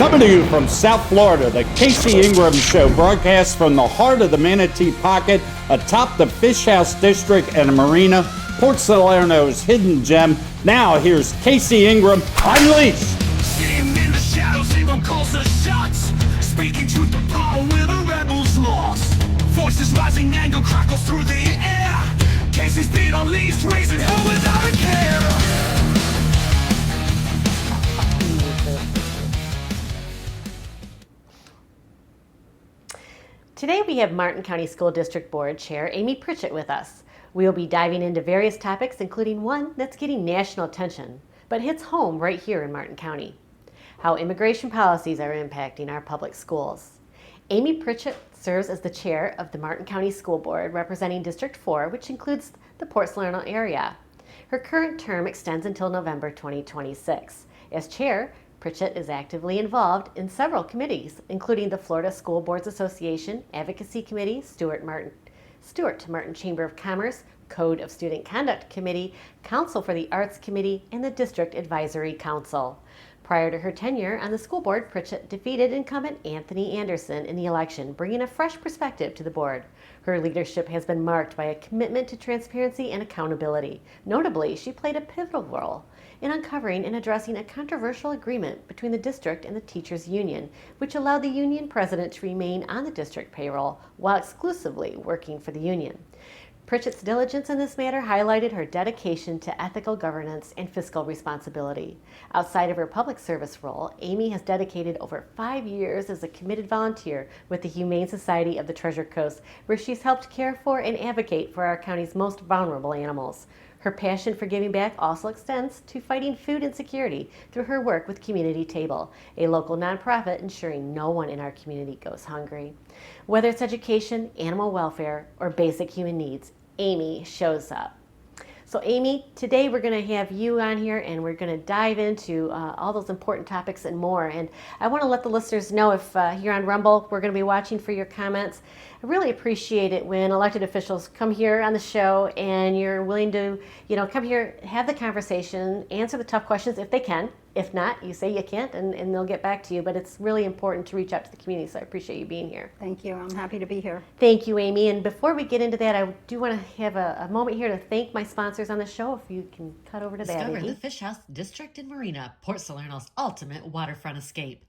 Coming to you from South Florida, the Casey Ingram Show broadcasts from the heart of the Manatee Pocket, atop the Fish House District and Marina, Port Salerno's hidden gem. Now here's Casey Ingram Unleashed. See him in the shadows, Ingram calls the shots, speaking truth to power where the rebels lost. Voices rising, anger crackles through the air. Casey's beat unleashed, raising hell without a care. Today we have Martin County School District Board Chair Amy Pritchett with us. We will be diving into various topics, including one that's getting national attention, but hits home right here in Martin County: how immigration policies are impacting our public schools. Amy Pritchett serves as the chair of the Martin County School Board, representing District 4, which includes the Port Salerno area. Her current term extends until November 2026. As chair, Pritchett is actively involved in several committees, including the Florida School Boards Association Advocacy Committee, Stuart to Martin Chamber of Commerce, Code of Student Conduct Committee, Council for the Arts Committee, and the District Advisory Council. Prior to her tenure on the school board, Pritchett defeated incumbent Anthony Anderson in the election, bringing a fresh perspective to the board. Her leadership has been marked by a commitment to transparency and accountability. Notably, she played a pivotal role in uncovering and addressing a controversial agreement between the district and the teachers' union, which allowed the union president to remain on the district payroll while exclusively working for the union. Pritchett's diligence in this matter highlighted her dedication to ethical governance and fiscal responsibility. Outside of her public service role, Amy has dedicated over 5 years as a committed volunteer with the Humane Society of the Treasure Coast, where she's helped care for and advocate for our county's most vulnerable animals. Her passion for giving back also extends to fighting food insecurity through her work with Community Table, a local nonprofit ensuring no one in our community goes hungry. Whether it's education, animal welfare, or basic human needs, Amy shows up. So Amy, today we're going to have you on here and we're going to dive into all those important topics and more. And I want to let the listeners know, if here on Rumble we're going to be watching for your comments. I really appreciate it when elected officials come here on the show and you're willing to, come here, have the conversation, answer the tough questions if they can. If not, you say you can't, and they'll get back to you. But it's really important to reach out to the community, so I appreciate you being here. Thank you. I'm happy to be here. Thank you, Amy. And before we get into that, I do want to have a moment here to thank my sponsors on the show. If you can cut over to that, Discover Amy. the Fish House District and Marina, Port Salerno's ultimate waterfront escape.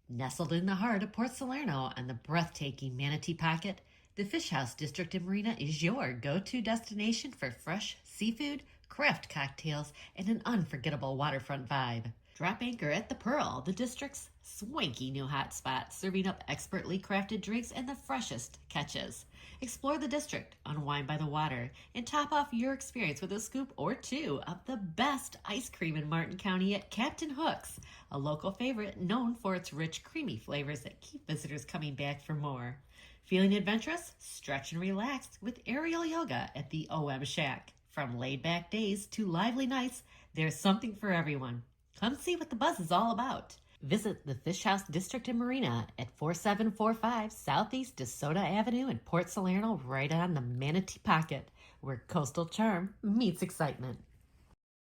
Nestled in the heart of Port Salerno and the breathtaking Manatee Pocket, the Fish House District and Marina is your go-to destination for fresh seafood, craft cocktails, and an unforgettable waterfront vibe. Drop anchor at the Pearl, the district's swanky new hotspot, serving up expertly crafted drinks and the freshest catches. Explore the district, unwind by the water, and top off your experience with a scoop or two of the best ice cream in Martin County at Captain Hook's, a local favorite known for its rich, creamy flavors that keep visitors coming back for more. Feeling adventurous? Stretch and relax with aerial yoga at the OM Shack. From laid-back days to lively nights, there's something for everyone. Come see what the buzz is all about. Visit the Fish House District and Marina at 4745 Southeast DeSoto Avenue in Port Salerno, right on the Manatee Pocket, where coastal charm meets excitement.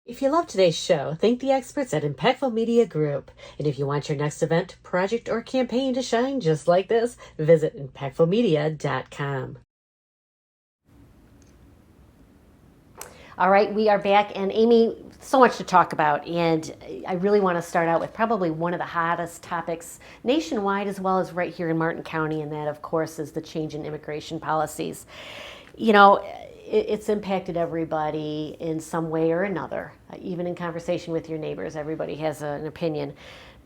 If you love today's show, thank the experts at Impactful Media Group. And if you want your next event, project, or campaign to shine just like this, visit impactfulmedia.com. All right, we are back, and Amy, so much to talk about, and I really want to start out with probably one of the hottest topics nationwide as well as right here in Martin County, and that, of course, is the change in immigration policies. It's impacted everybody in some way or another. Even in conversation with your neighbors, everybody has an opinion. I'm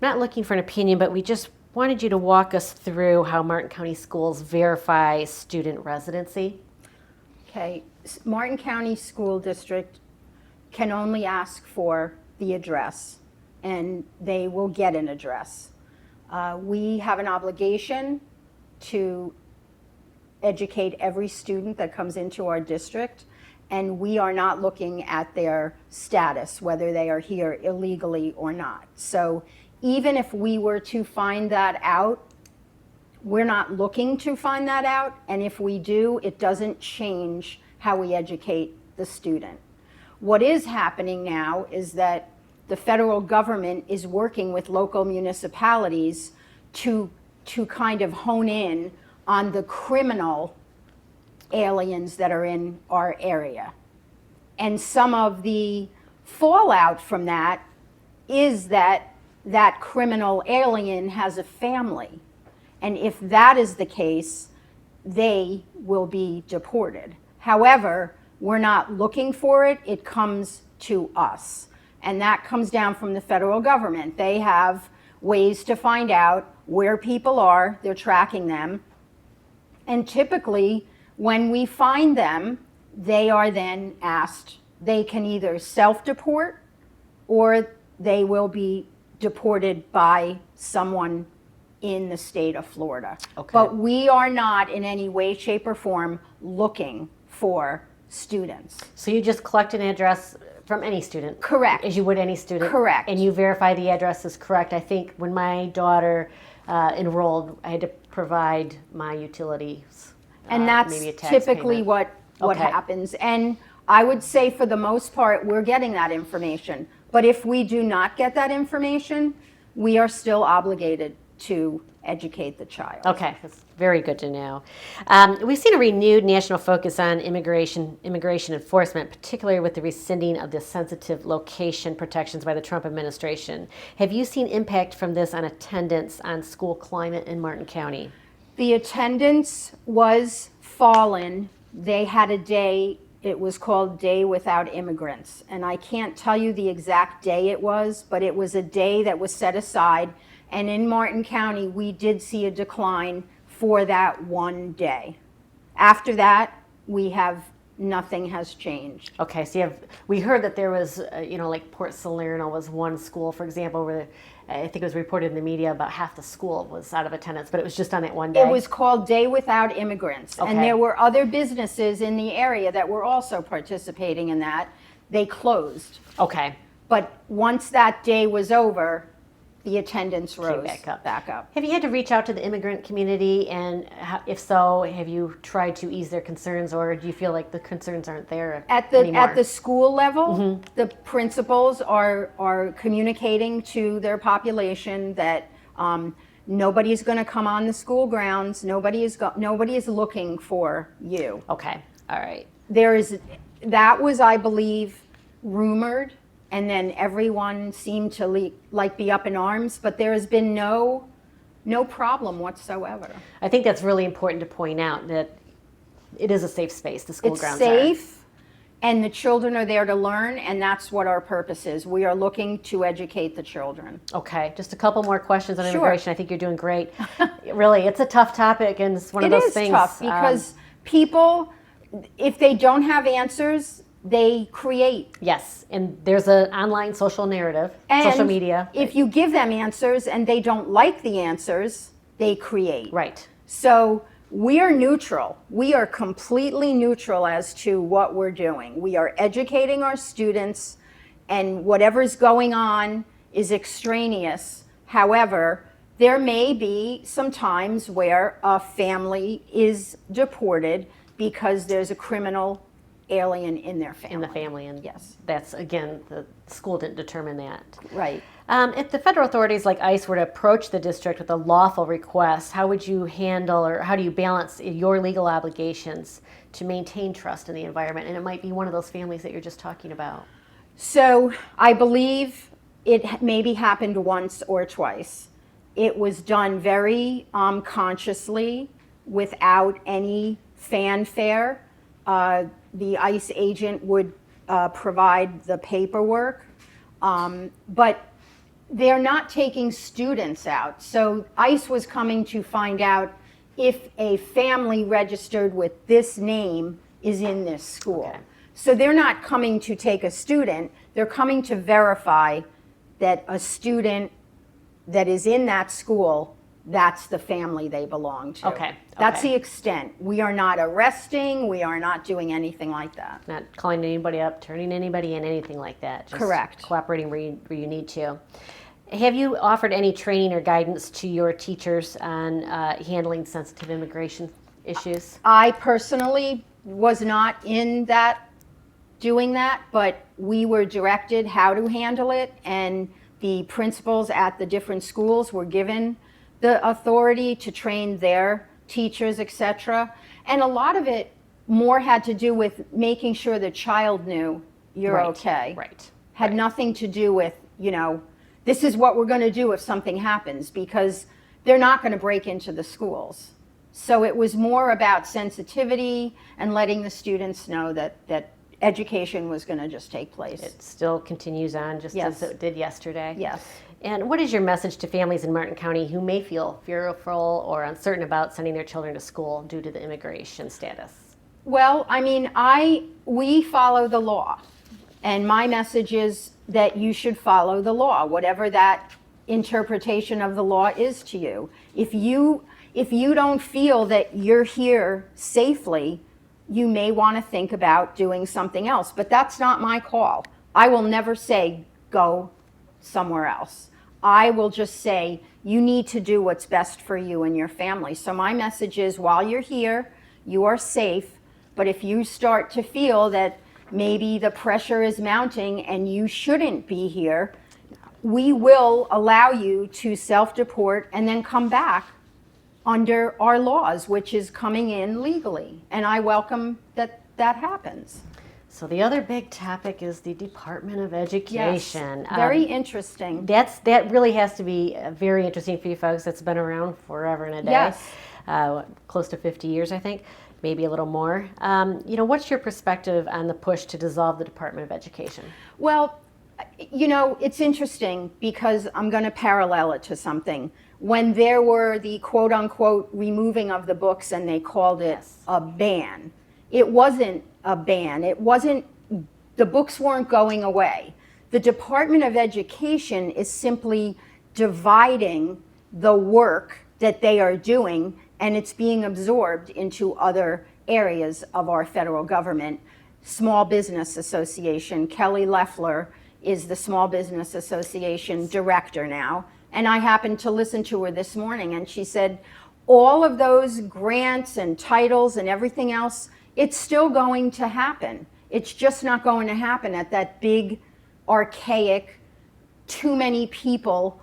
not looking for an opinion, but we just wanted you to walk us through how Martin County schools verify student residency. Okay, Martin County School District can only ask for the address, and they will get an address. We have an obligation to educate every student that comes into our district, and we are not looking at their status, whether they are here illegally or not. So even if we were to find that out, we're not looking to find that out, and if we do, it doesn't change how we educate the student. What is happening now is that the federal government is working with local municipalities to kind of hone in on the criminal aliens that are in our area. And some of the fallout from that is that that criminal alien has a family. And if that is the case, they will be deported. However, we're not looking for it. It comes to us. And that comes down from the federal government. They have ways to find out where people are. They're tracking them. And typically, when we find them, they are then asked, they can either self-deport or they will be deported by someone in the state of Florida. Okay. But we are not in any way, shape, or form looking for students. So you just collect an address from any student? Correct. As you would any student? Correct. And you verify the address is correct. I think when my daughter enrolled, I had to provide my utilities. And that's maybe a tax typically payment. what Okay. happens. And I would say for the most part, we're getting that information. But if we do not get that information, we are still obligated to educate the child. Okay, that's very good to know. We've seen a renewed national focus on immigration enforcement, particularly with the rescinding of the sensitive location protections by the Trump administration. Have you seen impact from this on attendance, on school climate in Martin County? The attendance was fallen. They had a day, it was called Day Without Immigrants. And I can't tell you the exact day it was, but it was a day that was set aside. And in Martin County, we did see a decline for that one day. After that, nothing has changed. Okay, so we heard that there was, like Port Salerno was one school, for example, where I think it was reported in the media about half the school was out of attendance, but it was just on that one day. It was called Day Without Immigrants. Okay. And there were other businesses in the area that were also participating in that. They closed. Okay. But once that day was over, the attendance rose back up. up. Have you had to reach out to the immigrant community, and if so, have you tried to ease their concerns, or do you feel like the concerns aren't there anymore? At the school level, the principals are communicating to their population that nobody's going to come on the school grounds. Nobody is looking for you. Okay, all right. That was, I believe, rumored. And then everyone seemed to be up in arms, but there has been no problem whatsoever. I think that's really important to point out, that it is a safe space. The school grounds It's safe, and the children are there to learn, and that's what our purpose is. We are looking to educate the children. Okay, just a couple more questions on Sure. immigration. I think you're doing great. Really, it's a tough topic, and it's one of those things. It is tough because people, if they don't have answers, they create. Yes, and there's an online social narrative, social media. If you give them answers and they don't like the answers, they create. Right. So we are neutral. We are completely neutral as to what we're doing. We are educating our students, and whatever's going on is extraneous. However, there may be some times where a family is deported because there's a criminal alien in their family. In the family, and yes, that's, again, the school didn't determine that. right. If the federal authorities like ICE were to approach the district with a lawful request, how would you handle, or how do you balance your legal obligations to maintain trust in the environment? And it might be one of those families that you're just talking about. So I believe it maybe happened once or twice. It was done very consciously, without any fanfare. The ICE agent would provide the paperwork, but they're not taking students out. So ICE was coming to find out if a family registered with this name is in this school. Okay. So they're not coming to take a student, they're coming to verify that a student that is in that school, that's the family they belong to. Okay, That's okay. the extent. We are not arresting, we are not doing anything like that. Not calling anybody up, turning anybody in, anything like that. Just Correct. Cooperating where you need to. Have you offered any training or guidance to your teachers on handling sensitive immigration issues? I personally was not in that doing that, but we were directed how to handle it, and the principals at the different schools were given the authority to train their teachers, etc. And a lot of it more had to do with making sure the child knew you're Right, okay. right, Had right. nothing to do with, this is what we're going to do if something happens, because they're not going to break into the schools. So it was more about sensitivity and letting the students know that education was going to just take place. It still continues on just Yes. as it did yesterday. Yes. And what is your message to families in Martin County who may feel fearful or uncertain about sending their children to school due to the immigration status? Well, I mean, we follow the law, and my message is that you should follow the law, whatever that interpretation of the law is to you. If you don't feel that you're here safely, you may want to think about doing something else, but that's not my call. I will never say go somewhere else. I will just say you need to do what's best for you and your family. So my message is, while you're here, you are safe, but if you start to feel that maybe the pressure is mounting and you shouldn't be here, we will allow you to self-deport and then come back under our laws, which is coming in legally. And I welcome that happens. So the other big topic is the Department of Education. Very interesting. That really has to be very interesting for you folks. It's been around forever and a day. Yes. Close to 50 years, I think, maybe a little more. What's your perspective on the push to dissolve the Department of Education? Well, it's interesting because I'm going to parallel it to something. When there were the quote unquote removing of the books and they called it a ban, it wasn't a ban. The books weren't going away. The Department of Education is simply dividing the work that they are doing, and it's being absorbed into other areas of our federal government. Small Business Association, Kelly Loeffler is the Small Business Association director now, and I happened to listen to her this morning, and she said all of those grants and titles and everything else, it's still going to happen. It's just not going to happen at that big, archaic, too many people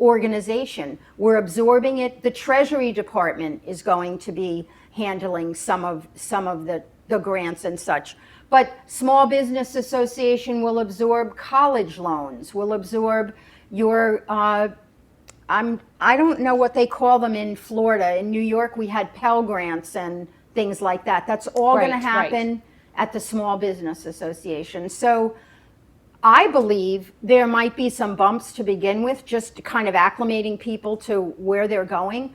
organization. We're absorbing it. The Treasury Department is going to be handling some of the grants and such. But Small Business Association will absorb college loans, will absorb your, I don't know what they call them in Florida. In New York, we had Pell Grants and things like that. That's all going to happen at the Small Business Association. So I believe there might be some bumps to begin with, just kind of acclimating people to where they're going.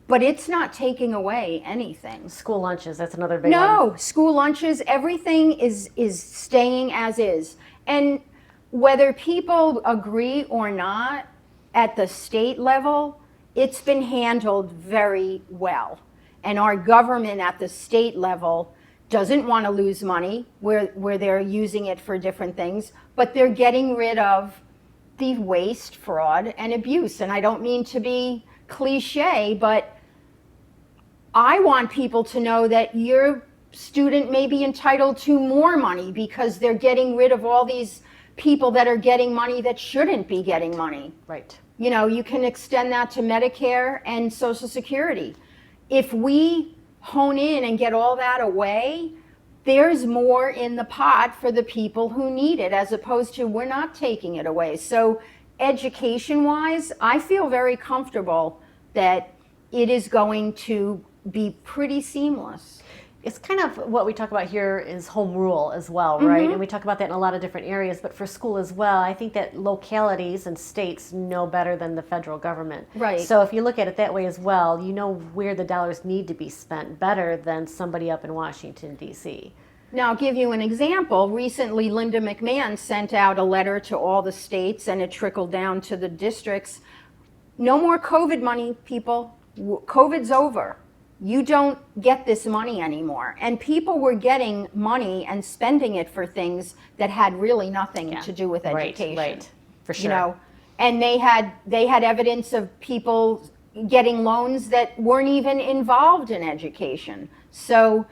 But it's not taking away anything. School lunches, that's another big one. No, school lunches, everything is staying as is. And whether people agree or not, at the state level, it's been handled very well. And our government at the state level doesn't want to lose money where they're using it for different things, but they're getting rid of the waste, fraud, and abuse. And I don't mean to be cliche, but I want people to know that your student may be entitled to more money because they're getting rid of all these people that are getting money that shouldn't be getting money. Right. You can extend that to Medicare and Social Security. If we hone in and get all that away, there's more in the pot for the people who need it, as opposed to we're not taking it away. So education-wise, I feel very comfortable that it is going to be pretty seamless. It's kind of what we talk about here is home rule as well, right? And we talk about that in a lot of different areas, but for school as well, I think that localities and states know better than the federal government. Right. So if you look at it that way as well, you know where the dollars need to be spent better than somebody up in Washington, D.C. Now, I'll give you an example. Recently, Linda McMahon sent out a letter to all the states, and it trickled down to the districts. No more COVID money, people. COVID's over. You don't get this money anymore. And people were getting money and spending it for things that had really nothing to do with education. Right, for sure. And they had evidence of people getting loans that weren't even involved in education. So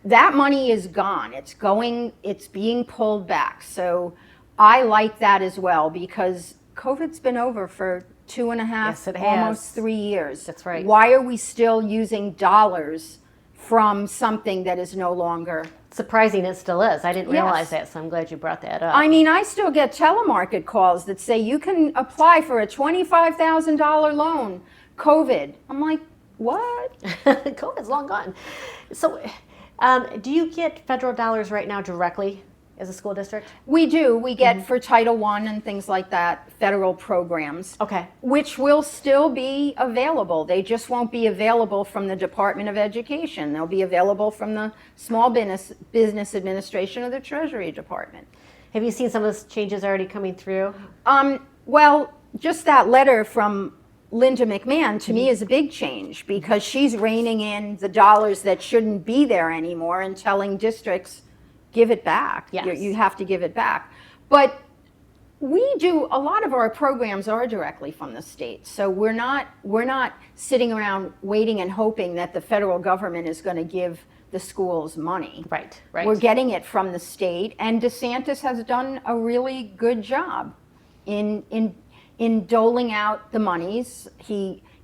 that money is gone. It's being pulled back. So I like that as well, because COVID's been over for 2.5, Yes, it has. almost 3 years. That's right. Why are we still using dollars from something that is no longer? Surprising it still is. I didn't Yes. realize that, so I'm glad you brought that up. I mean, I still get telemarket calls that say you can apply for a $25,000 loan, COVID. I'm like, what? COVID's long gone. So, do you get federal dollars right now directly as a school district? We do. We get for Title I and things like that, federal programs. Okay. Which will still be available. They just won't be available from the Department of Education. They'll be available from the Small Business Administration or the Treasury Department. Have you seen some of those changes already coming through? Well, just that letter from Linda McMahon to me is a big change, because she's reining in the dollars that shouldn't be there anymore and telling districts, give it back. Yes. You have to give it back. But we do, a lot of our programs are directly from the state. So we're not sitting around waiting and hoping that the federal government is going to give the schools money. Right, right. We're getting it from the state, and DeSantis has done a really good job in doling out the monies.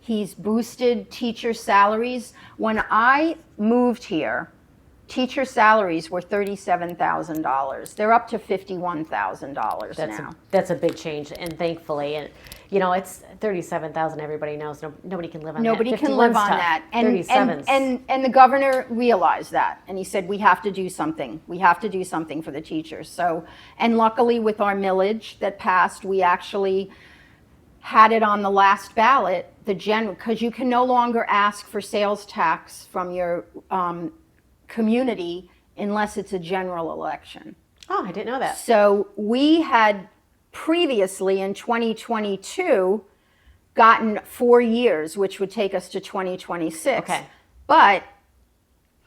He's boosted teacher salaries. When I moved here, teacher salaries were $37,000. They're up to $51,000 now. That's a big change, and thankfully, and you know, it's $37,000. Everybody knows nobody can live on Nobody that. can live on 51's tough. that. 37's. And the governor realized that, and he said, we have to do something. We have to do something for the teachers. So, and luckily with our millage that passed, we actually had it on the last ballot, because you can no longer ask for sales tax from your community unless it's a general election. Oh, I didn't know that. So we had previously in 2022 gotten 4 years, which would take us to 2026. Okay. But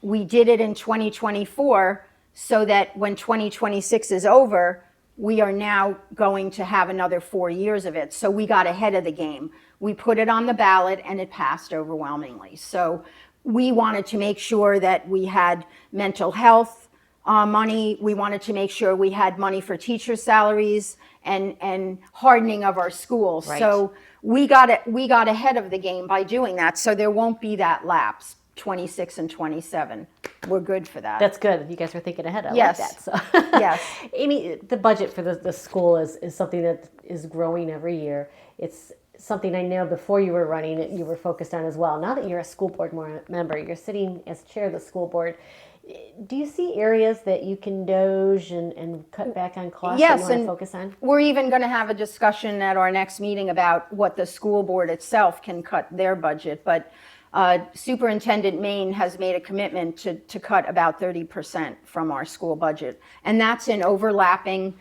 we did it in 2024 so that when 2026 is over, we are now going to have another 4 years of it. So we got ahead of the game. We put it on the ballot and it passed overwhelmingly. So we wanted to make sure that we had mental health money. We wanted to make sure we had money for teacher salaries and hardening of our schools. Right. So we got ahead of the game by doing that. So there won't be that lapse, 26 and 27. We're good for that. That's good. You guys were thinking ahead. I Yes. like that. So. Yes. Amy, the budget for the school is something that is growing every year. It's something I know before you were running it, you were focused on as well. Now that you're a school board member, you're sitting as chair of the school board. Do you see areas that you can doge and cut back on costs that you want to focus on? We're even going to have a discussion at our next meeting about what the school board itself can cut their budget. But Superintendent Maine has made a commitment to cut about 30% from our school budget. And that's in overlapping,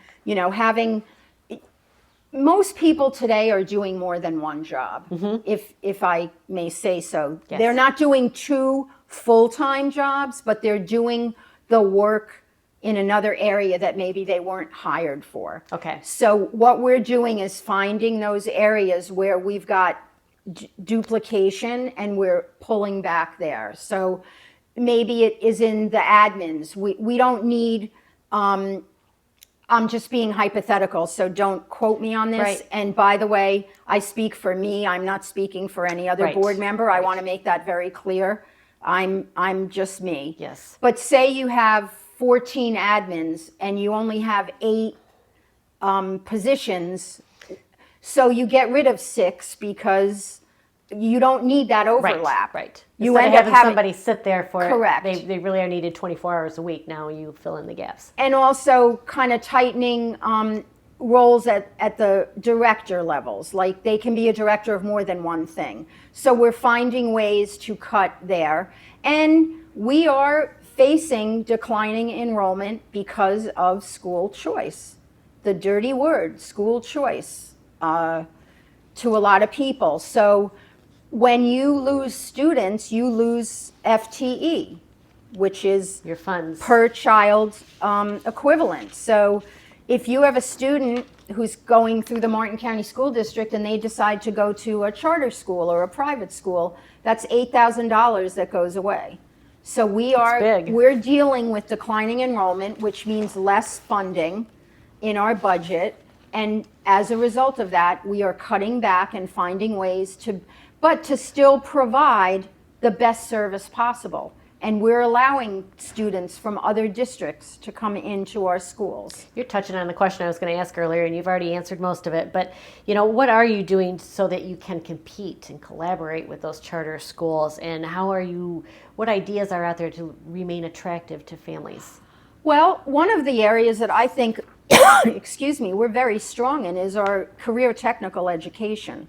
most people today are doing more than one job, if I may say so. Yes. They're not doing 2 full-time jobs, but they're doing the work in another area that maybe they weren't hired for. Okay. So what we're doing is finding those areas where we've got duplication and we're pulling back there. So maybe it is in the admins. We don't need, I'm just being hypothetical, so don't quote me on this. Right. And by the way, I speak for me. I'm not speaking for any other Right. board member. I want to make that very clear. I'm just me. Yes. But say you have 14 admins and you only have 8 positions, so you get rid of 6 because you don't need that overlap. Right. You Instead end of up having having somebody sit there for Correct. They really are needed 24 hours a week. Now you fill in the gaps. And also kind of tightening roles at the director levels. Like they can be a director of more than one thing. So we're finding ways to cut there. And we are facing declining enrollment because of school choice. The dirty word, school choice, to a lot of people. So when you lose students, you lose FTE, which is Your funds. per child equivalent. So if you have a student who's going through the Martin County School District and they decide to go to a charter school or a private school, that's $8,000 that goes away. So big. we're dealing with declining enrollment, which means less funding in our budget. And as a result of that, we are cutting back and finding ways to still provide the best service possible. And we're allowing students from other districts to come into our schools. You're touching on the question I was going to ask earlier, and you've already answered most of it. But, what are you doing so that you can compete and collaborate with those charter schools? And what ideas are out there to remain attractive to families? Well, one of the areas that I think, we're very strong in is our career technical education.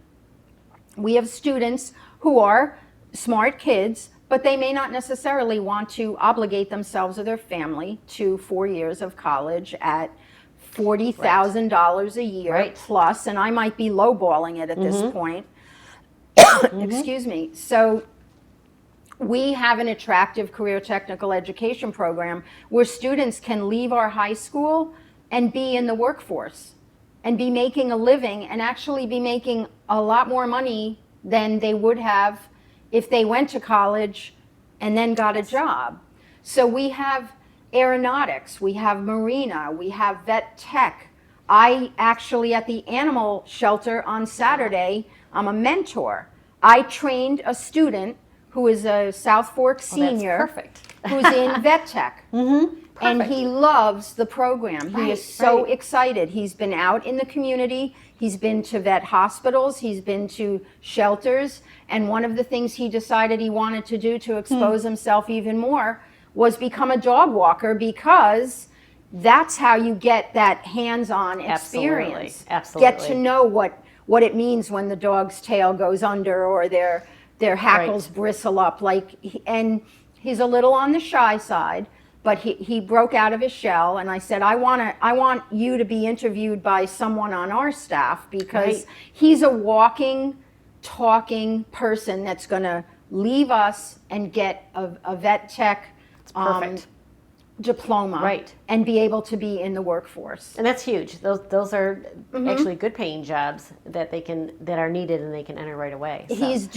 We have students who are smart kids, but they may not necessarily want to obligate themselves or their family to 4 years of college at $40,000 a year plus, and I might be lowballing it at this point. So we have an attractive career technical education program where students can leave our high school and be in the workforce and be making a living and actually be making a lot more money than they would have if they went to college and then got a job. So we have aeronautics, we have marina, we have vet tech. I actually, at the animal shelter on Saturday, I'm a mentor. I trained a student who is a South Fork senior, that's perfect. who's in vet tech. And he loves the program. He is so excited. He's been out in the community. He's been to vet hospitals. He's been to shelters. And one of the things he decided he wanted to do to expose himself even more was become a dog walker, because that's how you get that hands-on experience. Absolutely. Get to know what it means when the dog's tail goes under or their hackles bristle up. And he's a little on the shy side, but he broke out of his shell, and I said, I want you to be interviewed by someone on our staff, because he's a walking, talking person that's going to leave us and get a vet tech diploma and be able to be in the workforce. And that's huge. Those are actually good paying jobs that are needed, and they can enter right away. So. He's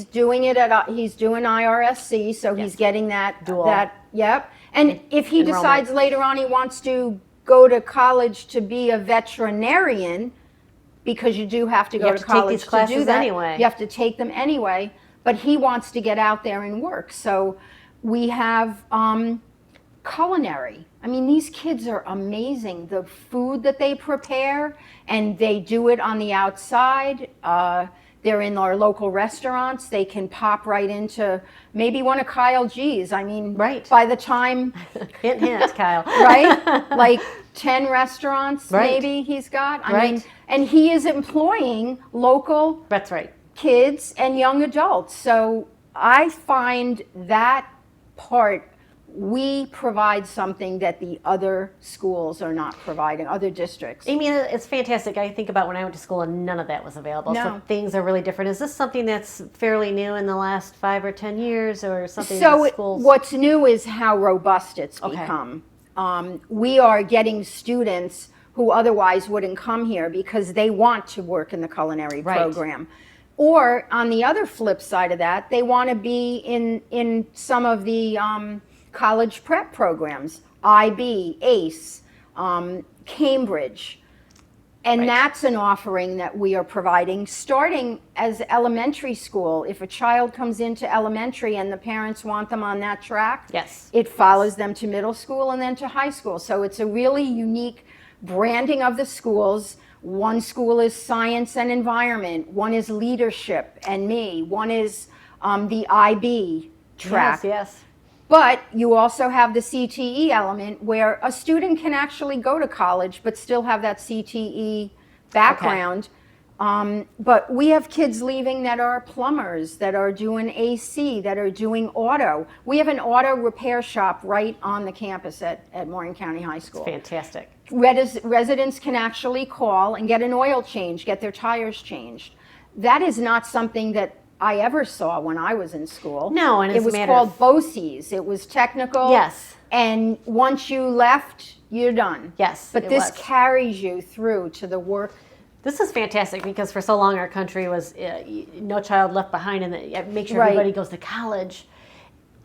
doing it he's doing IRSC, so he's getting that dual. And if he decides later on he wants to go to college to be a veterinarian, because you do have to go to college take these classes to do that anyway. You have to take them anyway, but he wants to get out there and work. So we have culinary. I mean, these kids are amazing. The food that they prepare, and they do it on the outside. They're in our local restaurants. They can pop right into maybe one of Kyle G's. I mean, by the time... hint, Kyle. Like 10 restaurants maybe he's got. I mean, and he is employing local kids and young adults. So I find that part, we provide something that the other schools are not providing, other districts. Amy, it's fantastic. I think about when I went to school and none of that was available. So things are really different. Is this something that's fairly new in the last 5 or 10 years, or something that schools... what's new is how robust it's become. We are getting students who otherwise wouldn't come here because they want to work in the culinary program. Or on the other flip side of that, they want to be in some of the college prep programs, IB, ACE, Cambridge. And that's an offering that we are providing, starting as elementary school. If a child comes into elementary and the parents want them on that track, it follows them to middle school and then to high school. So it's a really unique branding of the schools. One school is science and environment, one is leadership and me, one is the IB track. But you also have the CTE element, where a student can actually go to college but still have that CTE background. But we have kids leaving that are plumbers, that are doing AC, that are doing auto. We have an auto repair shop right on the campus at Morgan County High School. It's fantastic. Residents can actually call and get an oil change, get their tires changed. That is not something that I ever saw when I was in school. No, and it was called BOCES. It was technical. And once you left, you're done. But this carries you through to the work. This is fantastic, because for so long our country was no child left behind, and make sure everybody goes to college.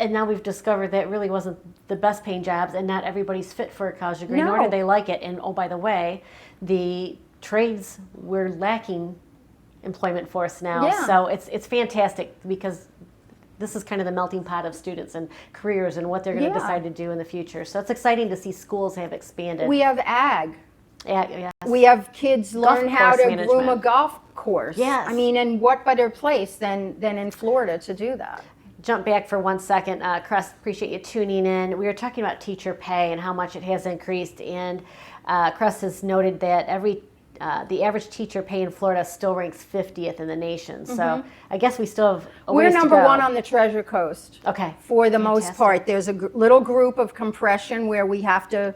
And now we've discovered that it really wasn't the best paying jobs, and not everybody's fit for a college degree, nor No. do they like it. And oh, by the way, the trades, we're lacking employment force now. Yeah. So it's fantastic, because this is kind of the melting pot of students and careers and what they're going to Yeah. decide to do in the future. So it's exciting to see schools have expanded. We have ag. Yes. We have kids learn how course to groom a management. golf course. Yes. I mean, and what better place than in Florida to do that? Jump back for 1 second. Crest, appreciate you tuning in. We were talking about teacher pay and how much it has increased. And Crest has noted that the average teacher pay in Florida still ranks 50th in the nation. So I guess we still have a We're ways to number go. one on the Treasure Coast. Okay. For the most Fantastic. part, there's a little group of compression where we have to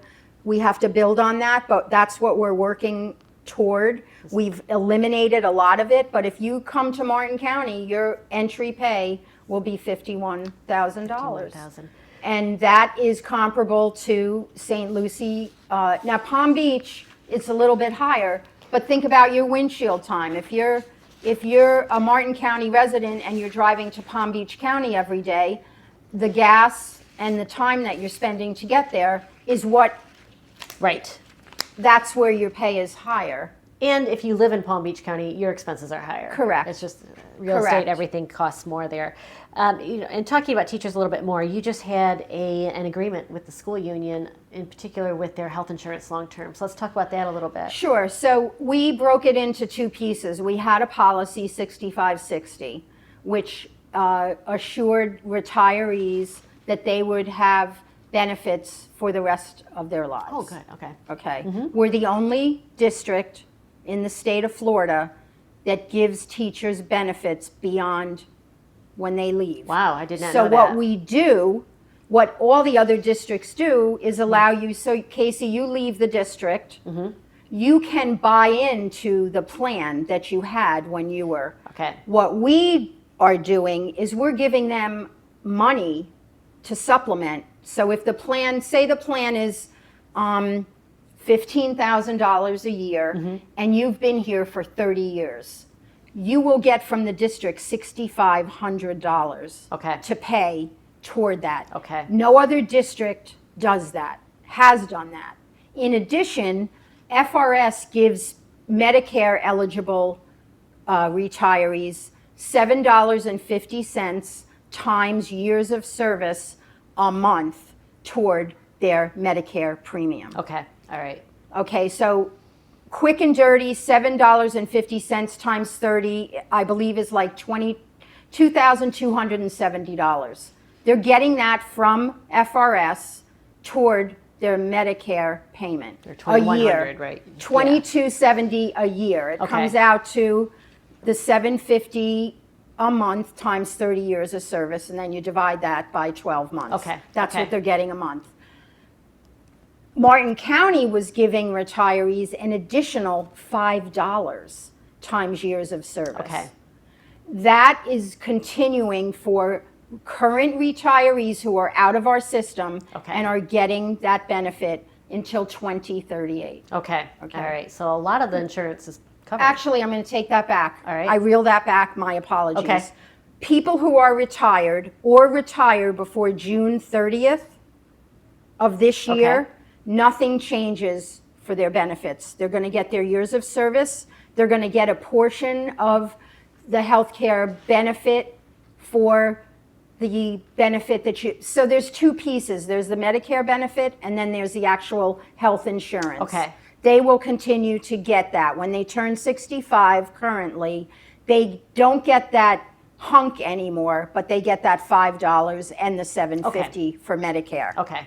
build on that, but that's what we're working toward. We've eliminated a lot of it, but if you come to Martin County, your entry pay will be $51,000. $51,000. And that is comparable to St. Lucie. Now, Palm Beach, it's a little bit higher, but think about your windshield time. If you're a Martin County resident and you're driving to Palm Beach County every day, the gas and the time that you're spending to get there is Right. that's where your pay is higher. And if you live in Palm Beach County, your expenses are higher. Correct. It's just real Correct. estate, everything costs more there. And talking about teachers a little bit more, you just had an agreement with the school union, in particular with their health insurance long term. So let's talk about that a little bit. Sure. So we broke it into two pieces. We had a policy 6560, which assured retirees that they would have benefits for the rest of their lives. Oh, good. Okay. Okay. We're the only district in the state of Florida that gives teachers benefits beyond when they leave. Wow, I did not So know what that. we do, what all the other districts do, is allow you, so Casey, you leave the district, you can buy into the plan that you had when you were. Okay. What we are doing is we're giving them money to supplement. So if the plan, say the plan is $15,000 a year, and you've been here for 30 years, you will get from the district $6,500 Okay. to pay toward that. Okay. No other district does that, has done that. In addition, FRS gives Medicare eligible retirees $7.50 times years of service a month toward their Medicare premium. Okay. All right. Okay, so quick and dirty, $7.50 times 30, I believe is like $2,270. They're getting that from FRS toward their Medicare payment. Or a $2,100, year. right? $2,270 a year. It Okay. comes out to the $750 a month times 30 years of service, and then you divide that by 12 months. Okay, That's okay. what they're getting a month. Martin County was giving retirees an additional $5 times years of service. Okay. That is continuing for current retirees who are out of our system Okay. and are getting that benefit until 2038. Okay. Okay. All right. So a lot of the insurance is covered. Actually, I'm going to take that back. All right. I reel that back. My apologies. Okay. People who are retired or retire before June 30th of this year, Okay. nothing changes for their benefits. They're going to get their years of service. They're going to get a portion of the health care benefit for the benefit that you, so there's two pieces. There's the Medicare benefit, and then there's the actual health insurance. Okay. They will continue to get that. When they turn 65 currently, they don't get that hunk anymore, but they get that $5 and the $750 for Medicare. Okay.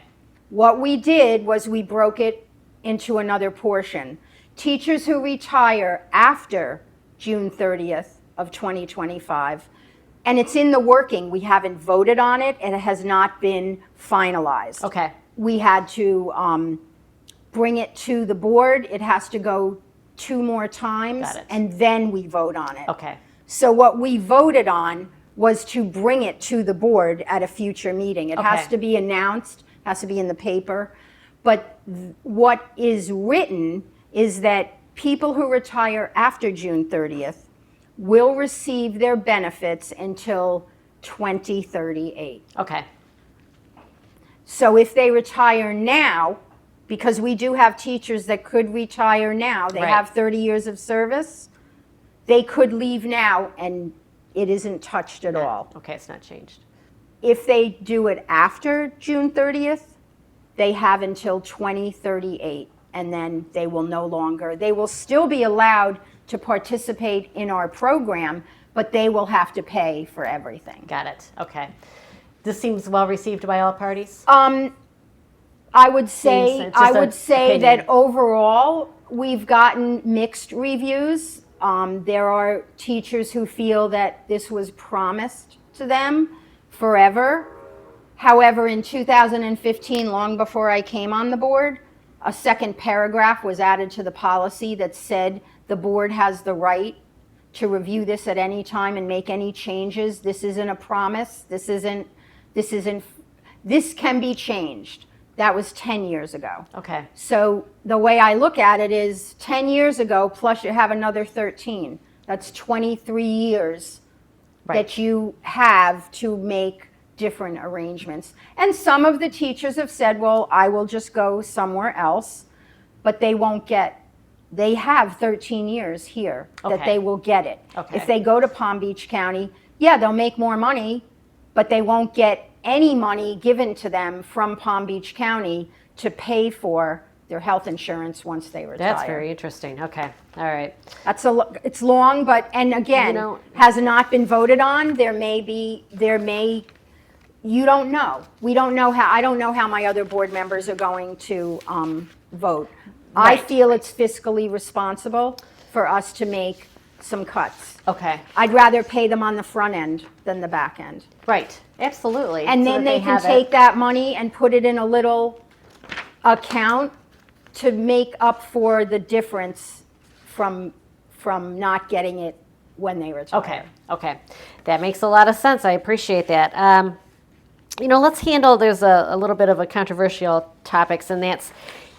What we did was we broke it into another portion. Teachers who retire after June 30th of 2025, and it's in the working. We haven't voted on it, and it has not been finalized. Okay. We had to bring it to the board. It has to go 2 more times, Got it. and then we vote on it. Okay. So what we voted on was to bring it to the board at a future meeting. It has Okay. to be announced, has to be in the paper. But what is written is that people who retire after June 30th will receive their benefits until 2038. Okay. So if they retire now, because we do have teachers that could retire now, they Right. have 30 years of service, they could leave now and it isn't touched at all. Okay, it's not changed. If they do it after June 30th, they have until 2038, and then they will no longer, they will still be allowed to participate in our program, but they will have to pay for everything. Got it. Okay. This seems well received by all parties. I would Seems say, it's just I would a say opinion. that overall, we've gotten mixed reviews. There are teachers who feel that this was promised to them forever. However, in 2015, long before I came on the board, a second paragraph was added to the policy that said the board has the right to review this at any time and make any changes. This isn't a promise. This can be changed. That was 10 years ago. Okay. So the way I look at it is 10 years ago, plus you have another 13. That's 23 years Right. that you have to make different arrangements. And some of the teachers have said, well, I will just go somewhere else, but they won't get, they have 13 years here that Okay. they will get it. Okay. If they go to Palm Beach County, yeah, they'll make more money, but they won't get any money given to them from Palm Beach County to pay for their health insurance once they retire. That's very interesting. Okay. All right. It's long, but, and again, You know- has not been voted on. You don't know. We don't know how, I don't know how my other board members are going to vote. I Right. feel it's fiscally responsible for us to make some cuts. Okay. I'd rather pay them on the front end than the back end. Right. Absolutely. And So then that they can have it. take that money and put it in a little account to make up for the difference from not getting it when they retire. Okay. Okay. That makes a lot of sense. I appreciate that. Let's handle, there's a little bit of a controversial topics, and that's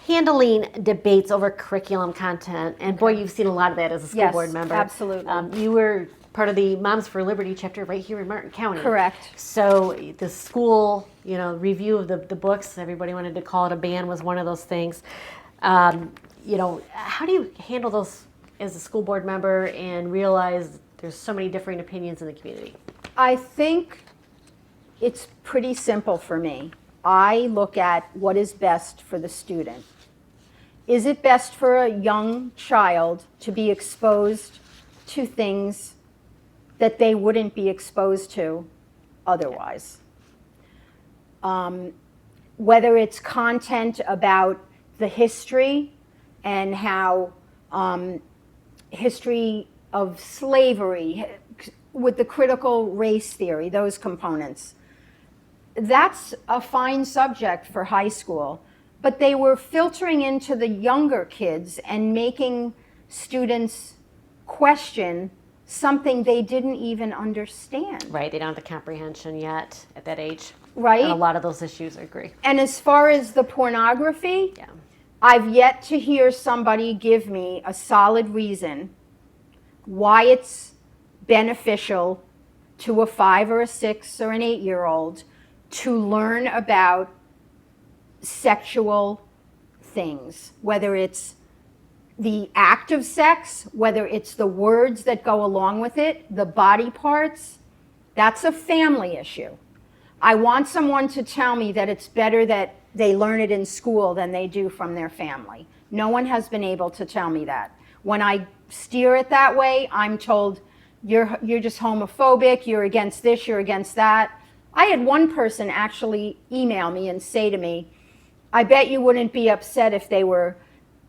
handling debates over curriculum content. And boy, you've seen a lot of that as a school Yes, board member. absolutely. You were part of the Moms for Liberty chapter right here in Martin County. Correct. So the school, review of the books, everybody wanted to call it a ban, was one of those things. How do you handle those as a school board member and realize there's so many differing opinions in the community? I think it's pretty simple for me. I look at what is best for the student. Is it best for a young child to be exposed to things that they wouldn't be exposed to otherwise? Whether it's content about the history and how history of slavery with the critical race theory, those components. That's a fine subject for high school, but they were filtering into the younger kids and making students question something they didn't even understand. Right, they don't have the comprehension yet at that age. Right. And a lot of those issues, I agree. And as far as the pornography, Yeah. I've yet to hear somebody give me a solid reason why it's beneficial to a 5 or a 6 or an 8-year-old to learn about sexual things, whether it's the act of sex, whether it's the words that go along with it, the body parts. That's a family issue. I want someone to tell me that it's better that they learn it in school than they do from their family. No one has been able to tell me that. When I steer it that way, I'm told, you're just homophobic, you're against this, you're against that. I had one person actually email me and say to me, I bet you wouldn't be upset if they were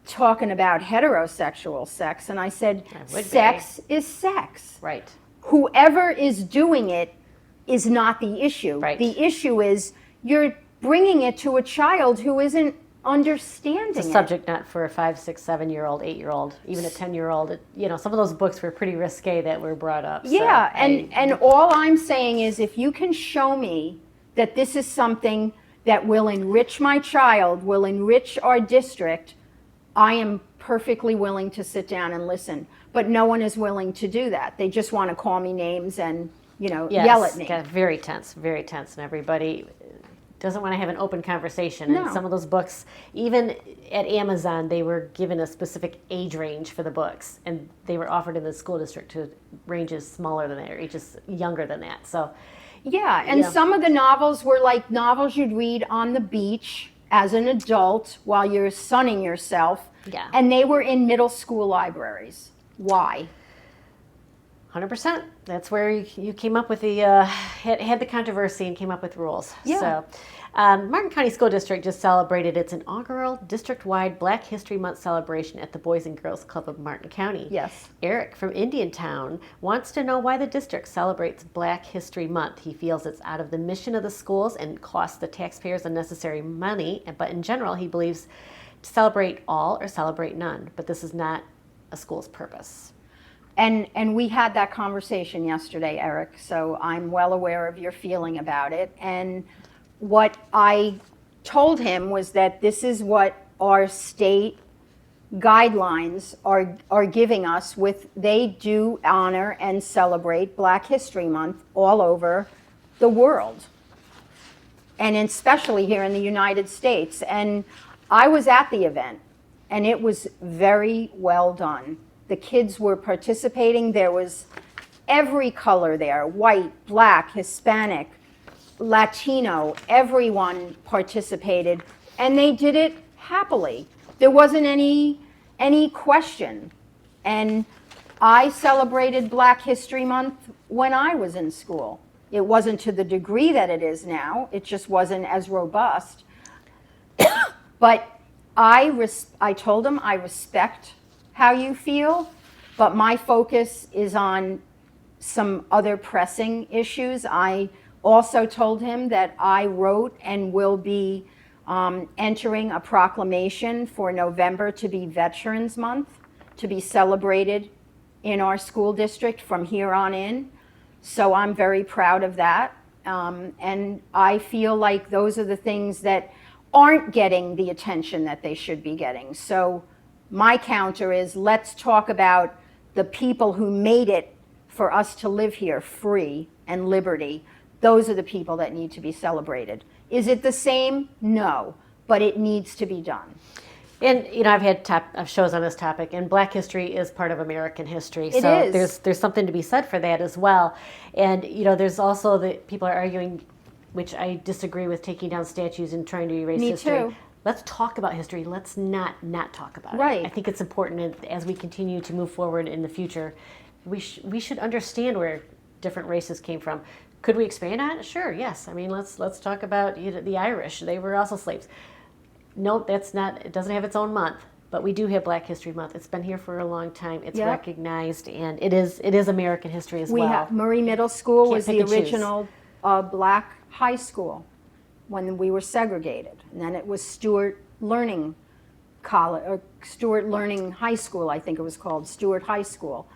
talking about heterosexual sex. And I said, I would be. sex is sex. Right. Whoever is doing it is not the issue. Right. The issue is you're bringing it to a child who isn't understanding It's a it. subject not for a 5, 6, 7-year-old, 8-year-old, even a 10-year-old. Some of those books were pretty risque that were brought up. So Yeah, I- and all I'm saying is if you can show me that this is something that will enrich my child, will enrich our district, I am perfectly willing to sit down and listen. But no one is willing to do that. They just want to call me names and, Yes, yell at me. got very tense, and everybody doesn't want to have an open conversation. No. And some of those books, even at Amazon, they were given a specific age range for the books, and they were offered in the school district to ranges smaller than that, or ages younger than that. So, Yeah, and some of the novels were like novels you'd read on the beach as an adult while you're sunning yourself. Yeah. And they were in middle school libraries. Why? 100%. That's where you came up with the had the controversy and came up with rules. Yeah. So, Martin County School District just celebrated its inaugural district-wide Black History Month celebration at the Boys and Girls Club of Martin County. Yes. Eric from Indiantown wants to know why the district celebrates Black History Month. He feels it's out of the mission of the schools and costs the taxpayers unnecessary money. But in general, he believes to celebrate all or celebrate none. But this is not a school's purpose. And we had that conversation yesterday, Eric, so I'm well aware of your feeling about it. And what I told him was that this is what our state guidelines are giving us they do honor and celebrate Black History Month all over the world, and especially here in the United States. And I was at the event, and it was very well done. The kids were participating. There was every color there, white, black, Hispanic, Latino, everyone participated, and they did it happily. There wasn't any question. And I celebrated Black History Month when I was in school. It wasn't to the degree that it is now. It just wasn't as robust. But I told them I respect how you feel, but my focus is on some other pressing issues. I also told him that I wrote and will be entering a proclamation for November to be Veterans Month, to be celebrated in our school district from here on in. So I'm very proud of that. And I feel like those are the things that aren't getting the attention that they should be getting. So my counter is, let's talk about the people who made it for us to live here free and liberty. Those are the people that need to be celebrated. Is it the same? No, but it needs to be done. And I've had shows on this topic, and Black history is part of American history. It so is. There's something to be said for that as well. And there's also people are arguing, which I disagree with, taking down statues and trying to erase history. Me too. Let's talk about history. Let's not talk about it. Right. I think it's important as we continue to move forward in the future. We should understand where different races came from. Could we expand on it? Sure, yes. I mean, let's talk about the Irish. They were also slaves. No, that's not. It doesn't have its own month, but we do have Black History Month. It's been here for a long time. It's Yep. recognized, and it is American history as We well. have Murray Middle School Can't was pick the and choose. original Black high school when we were segregated, and then it was Stewart Learning College or Stewart Learning High School, I think it was called Stewart High School.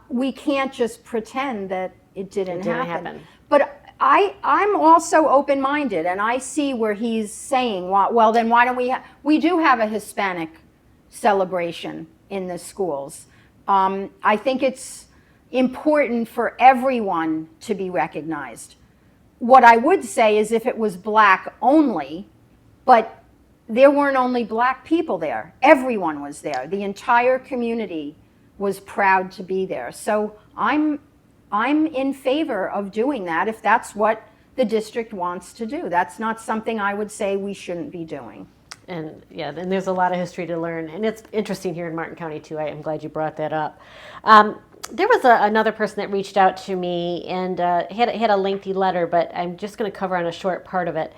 We can't just pretend that it didn't happen. But I'm also open-minded, and I see where he's saying, well, then why don't we do have a Hispanic celebration in the schools. I think it's important for everyone to be recognized. What I would say is if it was Black only, but there weren't only Black people there. Everyone was there. The entire community was proud to be there. So I'm in favor of doing that if that's what the district wants to do. That's not something I would say we shouldn't be doing. And and there's a lot of history to learn, and it's interesting here in Martin County too. I am glad you brought that up. There was another person that reached out to me and had a lengthy letter, but I'm just going to cover on a short part of it.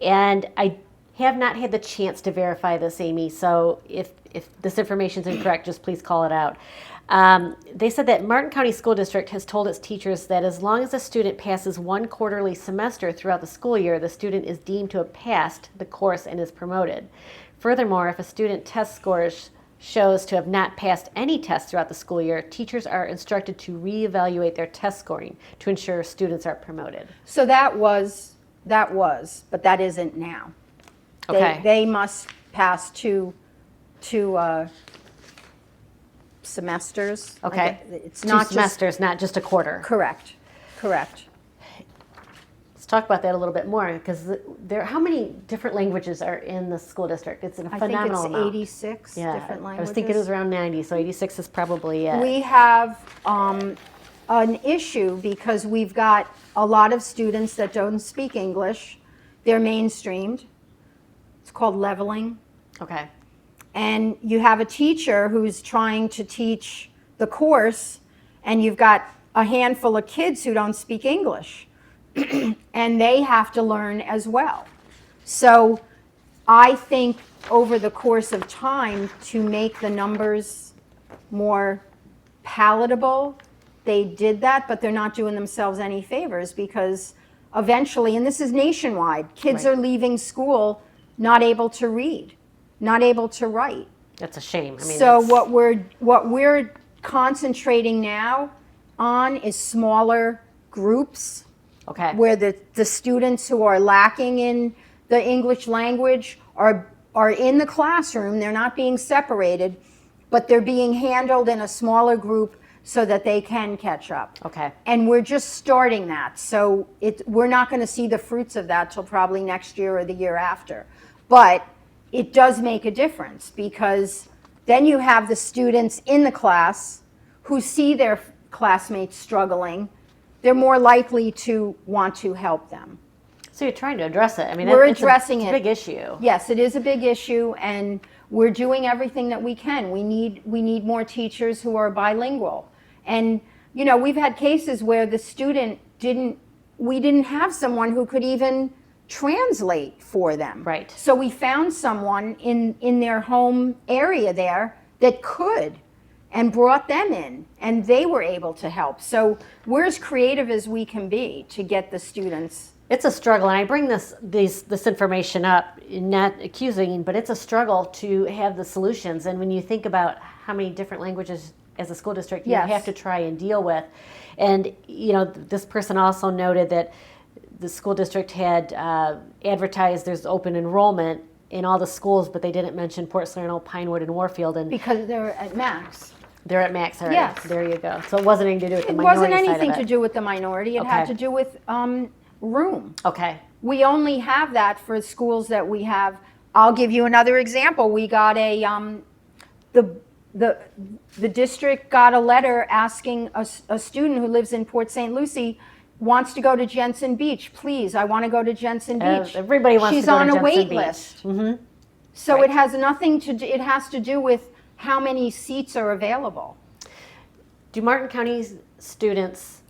And I have not had the chance to verify this, Amy. So if this information is incorrect, just please call it out. They said that Martin County School District has told its teachers that as long as a student passes one quarterly semester throughout the school year, the student is deemed to have passed the course and is promoted. Furthermore, if a student test scores shows to have not passed any tests throughout the school year, teachers are instructed to reevaluate their test scoring to ensure students are promoted. So that was, but that isn't now. Okay. They must pass two semesters. Okay. It's Two not semesters, not just a quarter. Correct. Let's talk about that a little bit more, because how many different languages are in the school district? It's a phenomenal I think amount. it's 86 Yeah, different languages. I was thinking it was around 90, so 86 is probably it. We have an issue because we've got a lot of students that don't speak English. They're mainstreamed. It's called leveling. Okay. And you have a teacher who's trying to teach the course, and you've got a handful of kids who don't speak English. And they have to learn as well. So I think over the course of time, to make the numbers more palatable, they did that, but they're not doing themselves any favors, because eventually, and this is nationwide, kids Right. are leaving school not able to read, not able to write. That's a shame. I mean, So what we're concentrating now on is smaller groups, okay. where the students who are lacking in the English language are in the classroom. They're not being separated, but they're being handled in a smaller group so that they can catch up. Okay. And we're just starting that. So we're not going to see the fruits of that till probably next year or the year after. But it does make a difference, because then you have the students in the class who see their classmates struggling. They're more likely to want to help them. So you're trying to address it. I mean, We're it's addressing it's it. a big issue. Yes, it is a big issue, and we're doing everything that we can. We need more teachers who are bilingual. And you know, we've had cases where the student we didn't have someone who could even translate for them. Right. So we found someone in their home area there that could, and brought them in, and they were able to help. So we're as creative as we can be to get the students. It's a struggle, and I bring this information up, not accusing, but it's a struggle to have the solutions. And when you think about how many different languages as a school district you Yes. have to try and deal with, and you know, this person also noted that the school district had advertised there's open enrollment in all the schools, but they didn't mention Port Salerno, Pinewood, and Warfield, and Because they're at max. they're at max already. Yes. There you go. So it wasn't anything to do with the It minority wasn't side of anything it. to do with the minority. It had Okay. to do with room. Okay. We only have that for schools that we have. I'll give you another example. We got the district got a letter asking a student who lives in Port St. Lucie, wants to go to Jensen Beach. Please, I want to go to Jensen Beach. Everybody wants She's to go on to a Jensen wait Beach. list. Mm-hmm. So Right. it has nothing to do, it has to do with how many seats are available. Do Martin County students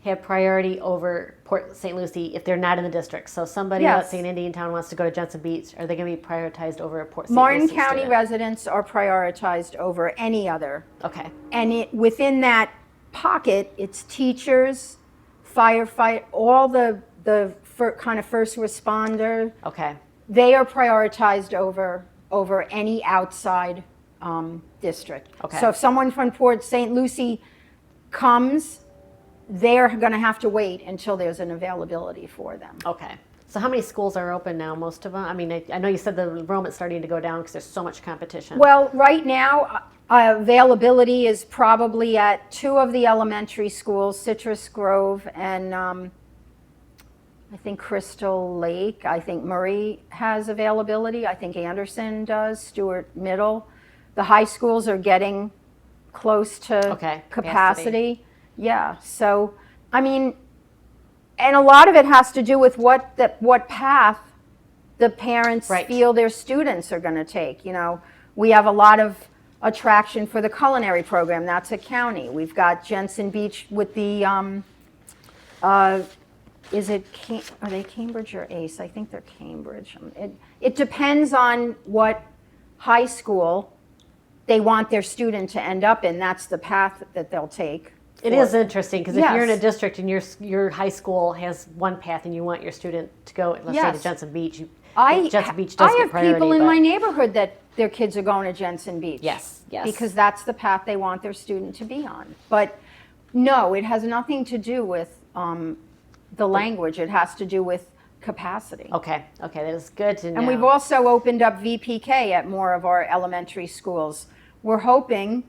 have priority over Port St. Lucie if they're not in the district? So somebody, Yes. let's say in Indiantown, wants to go to Jensen Beach. Are they going to be prioritized over a Port St. Martin Lucie County student? residents are prioritized over any other. Okay. And within that pocket, it's teachers, firefight, all the kind of first responder. Okay. They are prioritized over any outside district. Okay. So if someone from Port St. Lucie comes, they're going to have to wait until there's an availability for them. Okay. So how many schools are open now? Most of them? I mean, I know you said the enrollment's starting to go down because there's so much competition. Well, right now, availability is probably at 2 of the elementary schools, Citrus Grove and I think Crystal Lake. I think Murray has availability. I think Anderson does, Stewart Middle. The high schools are getting close to Okay, capacity. capacity. Yeah, so, I mean, and a lot of it has to do with what path the parents Right. feel their students are going to take. You know, we have a lot of attraction for the culinary program. That's a county. We've got Jensen Beach with the, are they Cambridge or Ace? I think they're Cambridge. It depends on what high school they want their student to end up in. That's the path that they'll take. It is interesting because if you're in a Yes. district and your high school has one path and you want your student to go, let's say, to Yes. Jensen Beach, I Jensen Beach does get have priority. people in but- my neighborhood that their kids are going to Jensen Beach. Yes, yes. Because that's the path they want their student to be on. But no, it has nothing to do with the language. It has to do with capacity. Okay, that is good to know. And we've also opened up VPK at more of our elementary schools. We're hoping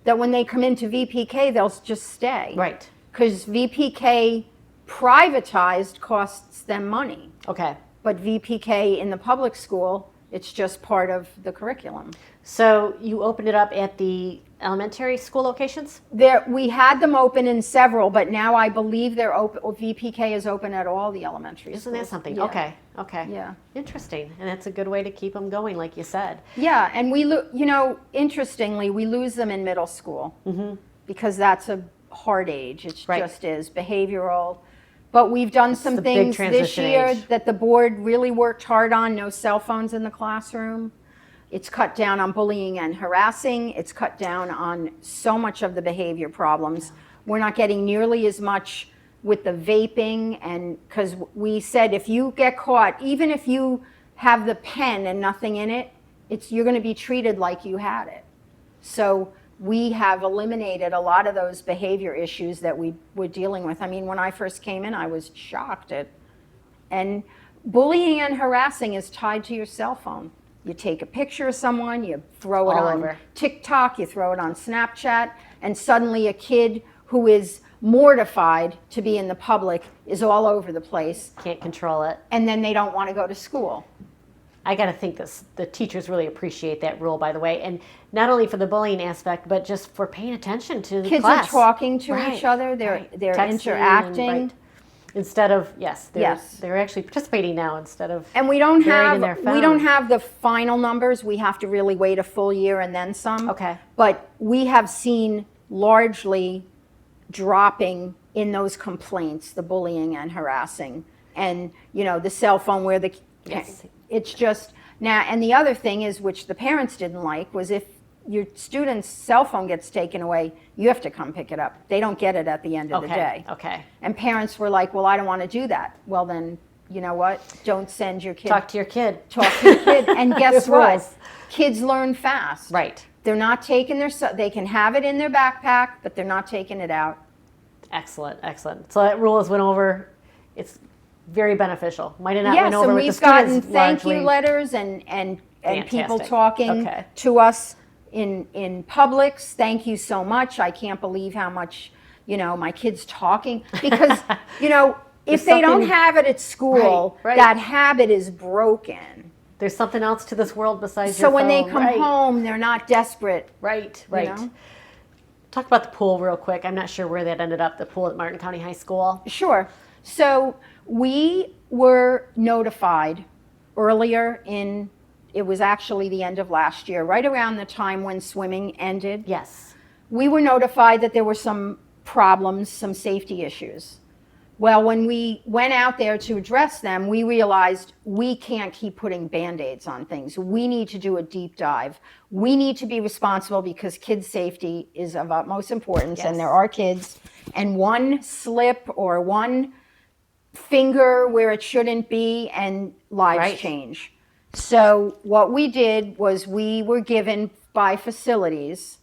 that when they come into VPK, they'll just stay. Right. Because VPK privatized costs them money. Okay. But VPK in the public school, it's just part of the curriculum. So you opened it up at the elementary school locations? We had them open in several, but now I believe they're open. VPK is open at all the elementary schools. Isn't that something? Yeah. Okay. Okay. Yeah. Interesting. And that's a good way to keep them going, like you said. Yeah, and interestingly, we lose them in middle school because that's a hard age. It Right. just is behavioral. But we've done some the big things this transition year age. that the board really worked hard on. No cell phones in the classroom. It's cut down on bullying and harassing. It's cut down on so much of the behavior problems. We're not getting nearly as much with the vaping, and because we said if you get caught, even if you have the pen and nothing in it, you're going to be treated like you had it. So we have eliminated a lot of those behavior issues that we were dealing with. I mean, when I first came in, I was shocked and bullying and harassing is tied to your cell phone. You take a picture of someone, you throw it All on over. TikTok, you throw it on Snapchat, and suddenly a kid who is mortified to be in the public is all over the place, Can't control it. and then they don't want to go to school. I got to think the teachers really appreciate that rule, by the way, and not only for the bullying aspect, but just for paying attention to the Kids class. are talking to Right, each other, they're right. they're Texting interacting. and- right. Instead of Yes. they're actually participating now instead of And we don't buried in have their we don't phone. have the final numbers. We have to really wait a full year and then some. Okay. But we have seen largely dropping in those complaints, the bullying and harassing, and the cell phone where Yes. it's just now. And the other thing is, which the parents didn't like, was if your student's cell phone gets taken away, you have to come pick it up. They don't get it at the end of the day. Okay. And parents were like, well, I don't want to do that. Well, then, you know what? Don't send your kid. Talk to your kid. Talk to your kid. And guess There's what? rules. Kids learn fast. Right. They're not taking they can have it in their backpack, but they're not taking it out. Excellent. Excellent. So that rule has went over. It's very beneficial. Might have not Yes, went over and with the we've gotten students thank you largely. letters and people Fantastic. talking Okay. to us in Publix. Thank you so much. I can't believe how much, my kids talking, because, if they don't something- have it at school, Right. that habit is broken. There's something else to this world besides So your when they phone. come Right. home, they're not desperate. Right. you Right. know? Talk about the pool real quick. I'm not sure where that ended up. The pool at Martin County High School. Sure. So we were notified earlier it was actually the end of last year, right around the time when swimming ended. Yes. We were notified that there were some problems, some safety issues. Well, when we went out there to address them, we realized we can't keep putting Band-Aids on things. We need to do a deep dive. We need to be responsible because kids' safety is of utmost importance, Yes. and there are kids. And one slip or one finger where it shouldn't be, and lives Right. change. So what we did was we were given by facilities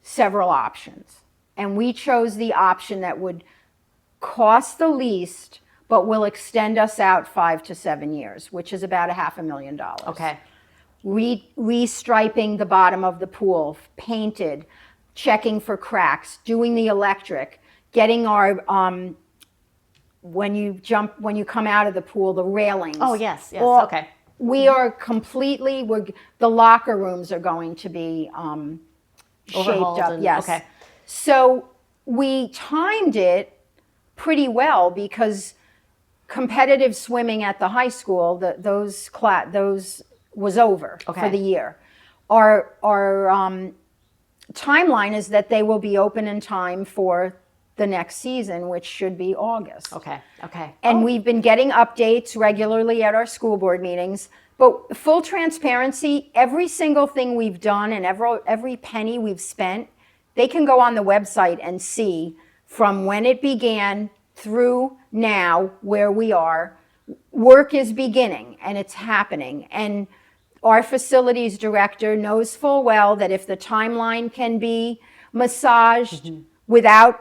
several options. And we chose the option that would cost the least, but will extend us out 5 to 7 years, which is about $500,000. Okay. Restriping the bottom of the pool, painted, checking for cracks, doing the electric, getting our when you come out of the pool, the railings. Oh, yes. Yes. All- Okay. We are completely. The locker rooms are going to be shaped Overhauled up. and- Yes. okay. So we timed it pretty well because competitive swimming at the high school, those was over Okay. for the year. Our timeline is that they will be open in time for the next season, which should be August. Okay. Okay. And we've been getting updates regularly at our school board meetings. But full transparency, every single thing we've done and every penny we've spent, they can go on the website and see from when it began through now where we are. Work is beginning and it's happening. And our facilities director knows full well that if the timeline can be massaged without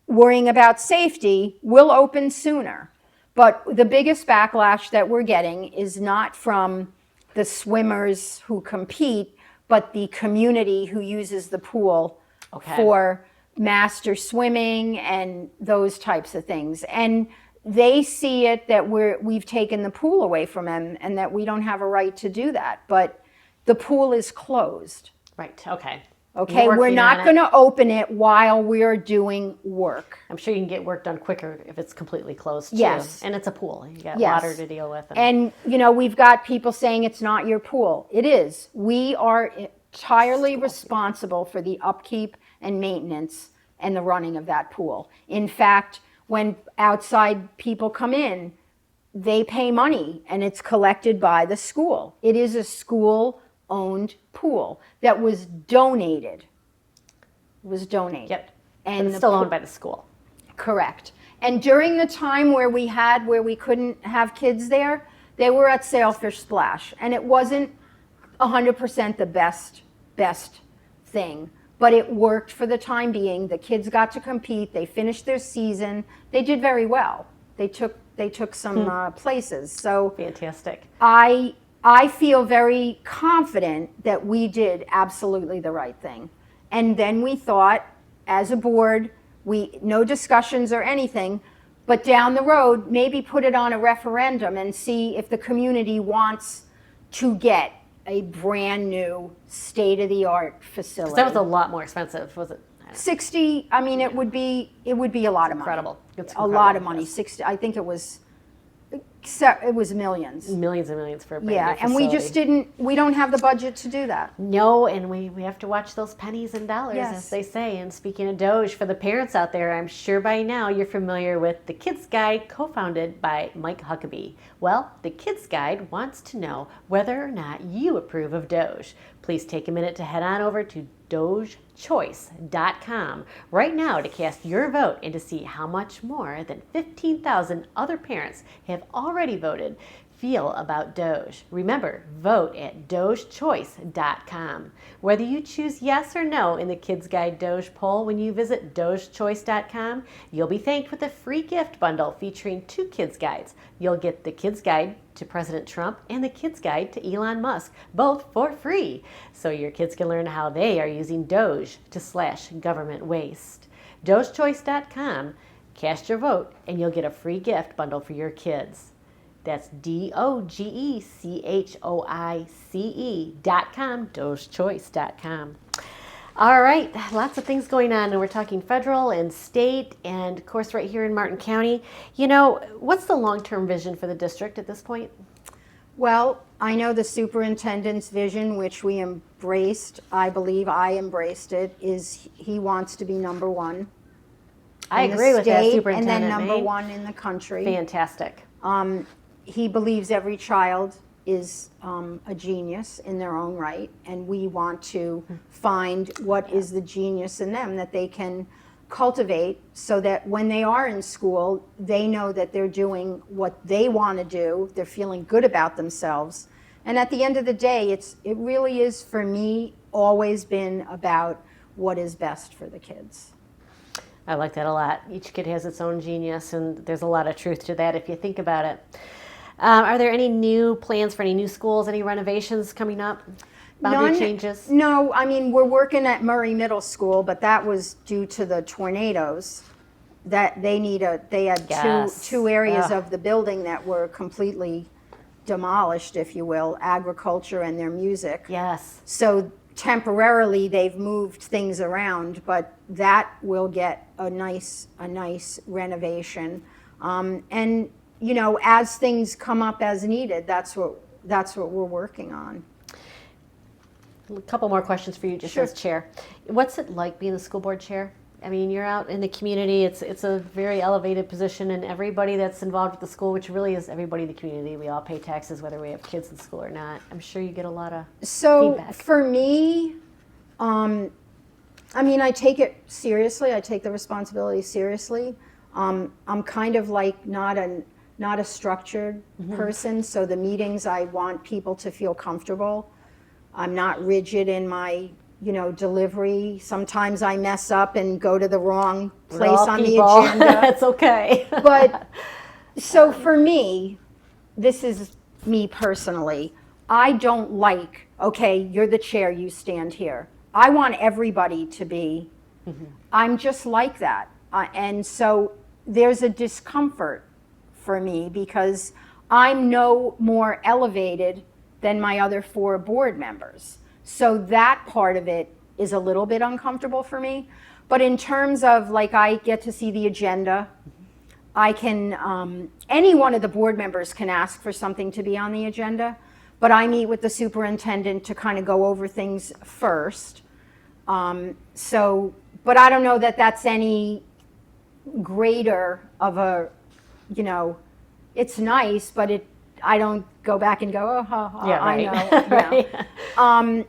worrying about safety, we'll open sooner. But the biggest backlash that we're getting is not from the swimmers who compete, but the community who uses the pool Okay. for master swimming and those types of things. And they see it that we've taken the pool away from them and that we don't have a right to do that. But the pool is closed. Right, okay. Okay, You're we're working not on going it. to open it while we're doing work. I'm sure you can get work done quicker if it's completely closed, too. Yes. And it's a pool. You got Yes. water to deal with. And, we've got people saying it's not your pool. It is. We are entirely responsible for the upkeep and maintenance and the running of that pool. In fact, when outside people come in, they pay money and it's collected by the school. It is a school-owned pool that was donated. Yep. And But it's still owned by the school. Correct. And during the time where we couldn't have kids there, they were at Sailfish Splash. And it wasn't 100% the best thing. But it worked for the time being. The kids got to compete. They finished their season. They did very well. They took some places. So Fantastic. I feel very confident that we did absolutely the right thing. And then we thought, as a board, no discussions or anything, but down the road, maybe put it on a referendum and see if the community wants to get a brand new state-of-the-art facility. That was a lot more expensive, was it? 60, I mean, it would be a lot of money. Incredible. It's A lot of incredible, money. yes. 60, I think it was millions. Millions and millions for a brand Yeah, new and we just facility. we don't have the budget to do that. No, and we have to watch those pennies and dollars, Yes. as they say. And speaking of Doge, for the parents out there, I'm sure by now you're familiar with the Kids Guide, co-founded by Mike Huckabee. Well, the Kids Guide wants to know whether or not you approve of Doge. Please take a minute to head on over to dogechoice.com right now to cast your vote and to see how much more than 15,000 other parents have already voted feel about Doge. Remember, vote at dogechoice.com. Whether you choose yes or no in the Kids Guide Doge poll when you visit dogechoice.com, you'll be thanked with a free gift bundle featuring 2 Kids Guides. You'll get the Kids Guide to President Trump and the Kids Guide to Elon Musk, both for free, so your kids can learn how they are using Doge to slash government waste. dogechoice.com, cast your vote, and you'll get a free gift bundle for your kids. That's dogechoice.com, dogechoice.com. All right, lots of things going on, and we're talking federal and state, and of course right here in Martin County. What's the long-term vision for the district at this point? Well, I know the superintendent's vision, which we embraced, I believe I embraced it, is he wants to be number one. I in the agree with that, state, Superintendent and then number May. one in the country. Fantastic. He believes every child is a genius in their own right, and we want to find what is the genius in them that they can cultivate so that when they are in school, they know that they're doing what they want to do, they're feeling good about themselves. And at the end of the day, it really is, for me, always been about what is best for the kids. I like that a lot. Each kid has its own genius, and there's a lot of truth to that if you think about it. Are there any new plans for any new schools, any renovations coming up? Boundary changes? No, I mean, we're working at Murray Middle School, but that was due to the tornadoes. That they had Yes. two areas Ugh. of the building that were completely demolished, if you will, agriculture and their music. Yes. So temporarily they've moved things around, but that will get a nice renovation. And as things come up as needed, that's what we're working on. A couple more questions for you, just Sure. as chair. What's it like being the school board chair? I mean, you're out in the community. It's a very elevated position, and everybody that's involved with the school, which really is everybody in the community, we all pay taxes whether we have kids in school or not. I'm sure you get a lot of feedback. For me, I mean, I take it seriously. I take the responsibility seriously. I'm kind of like not a structured person, so the meetings, I want people to feel comfortable. I'm not rigid in my delivery. Sometimes I mess up and go to the wrong We're place all on people. the agenda. That's okay. But so for me, this is me personally. I don't like, okay, you're the chair, you stand here. I want everybody to be I'm just like that. And so there's a discomfort for me because I'm no more elevated than my other 4 board members. So that part of it is a little bit uncomfortable for me. But in terms of, like, I get to see the agenda, I can, any one of the board members can ask for something to be on the agenda, but I meet with the superintendent to kind of go over things first. But I don't know that that's any greater of a, it's nice, but I don't go back and go, oh, ha, ha, Yeah, right. I know.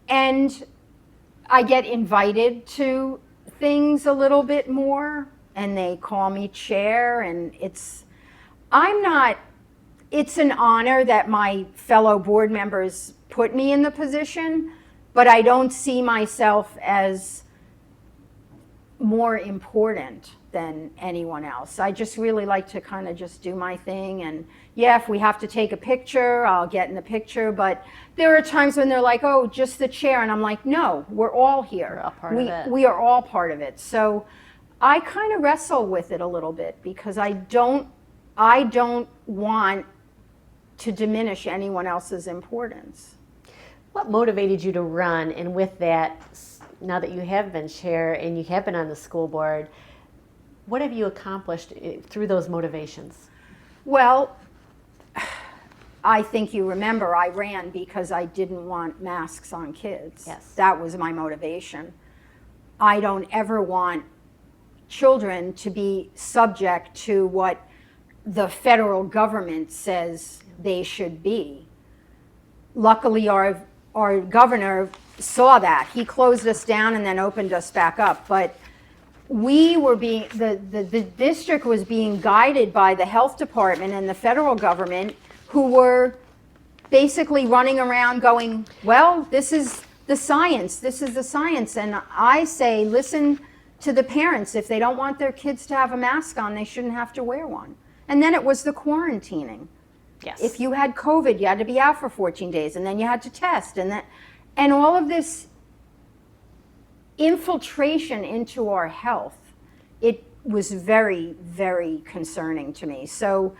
And I get invited to things a little bit more, and they call me chair, and it's an honor that my fellow board members put me in the position, but I don't see myself as more important than anyone else. I just really like to kind of just do my thing, and yeah, if we have to take a picture, I'll get in the picture, but there are times when they're like, oh, just the chair, and I'm like, no, we're all here. We're all part of it. We are all part of it. So I kind of wrestle with it a little bit because I don't want to diminish anyone else's importance. What motivated you to run? And with that, now that you have been chair and you have been on the school board, what have you accomplished through those motivations? Well, I think you remember I ran because I didn't want masks on kids. Yes. That was my motivation. I don't ever want children to be subject to what the federal government says they should be. Luckily, our governor saw that. He closed us down and then opened us back up. But we were the district was being guided by the health department and the federal government, who were basically running around going, well, this is the science. And I say, listen to the parents. If they don't want their kids to have a mask on, they shouldn't have to wear one. And then it was the quarantining. Yes. If you had COVID, you had to be out for 14 days, and then you had to test, and all of this infiltration into our health, it was very, very concerning to me. So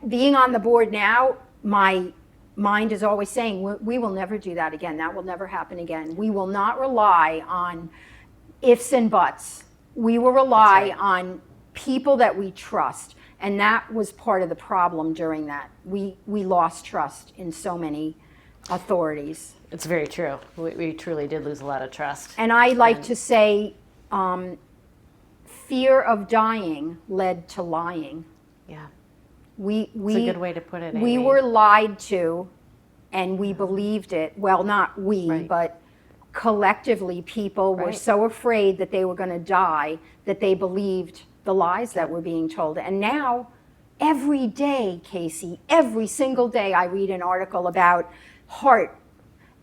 being on the board now, my mind is always saying, we will never do that again. That will never happen again. We will not rely on ifs and buts. We will rely on people that we trust. And that was part of the problem during that. We lost trust in so many authorities. It's very true. We truly did lose a lot of trust. And I like to say, fear of dying led to lying. Yeah. It's a good way to put it, We Amy. were lied to, and we believed it. Well, not we, Right. but collectively people were Right. so afraid that they were going to die that they believed the lies that were being told. And now, every day, Casey, every single day I read an article about heart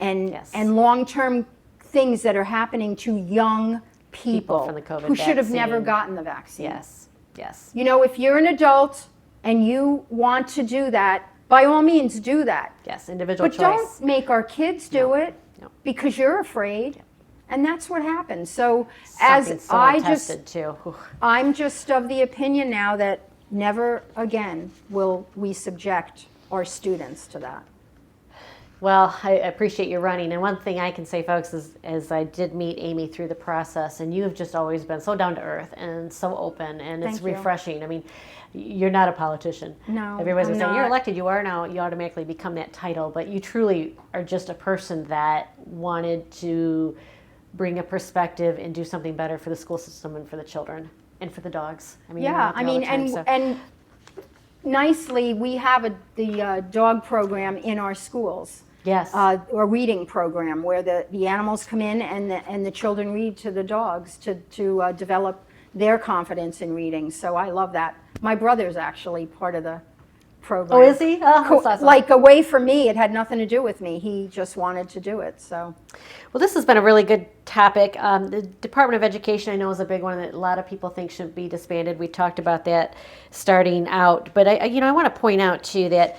and Yes. and long-term things that are happening to young people from the COVID who should have never vaccine. gotten the vaccine. Yes. Yes. You know, if you're an adult and you want to do that, by all means do that. Yes. Individual But choice. don't make our kids do it No. because you're afraid. And that's what happened. So Something as so untested too. Whew. I'm just of the opinion now that never again will we subject our students to that. Well, I appreciate you running. And one thing I can say, folks, is I did meet Amy through the process, and you have just always been so down to earth and so open, and it's Thank you. refreshing. I mean, you're not a politician. No, Everybody's I'm saying you're not. elected, you are now, you automatically become that title, but you truly are just a person that wanted to bring a perspective and do something better for the school system and for the children and for the dogs. I mean, you're Yeah, out I there all mean, the time, and so- and nicely, we have the dog program in our schools. Yes. A reading program where the animals come in and the children read to the dogs to develop their confidence in reading. So I love that. My brother's actually part of the program. Oh, is he? Oh, that's awesome. Like away from me, it had nothing to do with me. He just wanted to do it. So Well, this has been a really good topic. The Department of Education, I know, is a big one that a lot of people think should be disbanded. We talked about that starting out. But I want to point out, too, that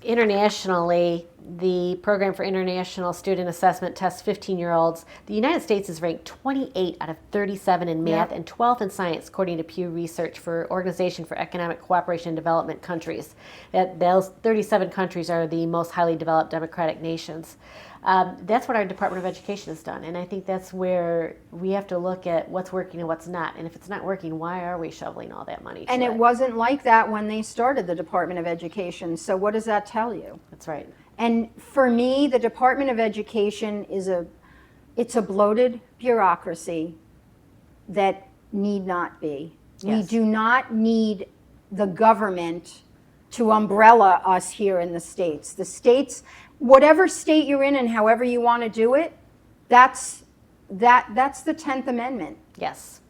internationally, the program for international student assessment tests 15-year-olds, the United States is ranked 28 out of 37 in math and 12th in science, according to Pew Research for Organization for Economic Cooperation and Development countries. Those 37 countries are the most highly developed democratic nations. That's what our Department of Education has done, and I think that's where we have to look at what's working and what's not. And if it's not working, why are we shoveling all that money to And it? it wasn't like that when they started the Department of Education. So what does that tell you? That's right. And for me, the Department of Education it's a bloated bureaucracy that need not be. Yes. We do not need the government to umbrella us here in the states. The states, whatever state you're in and however you want to do it, that's the 10th Amendment. Yes.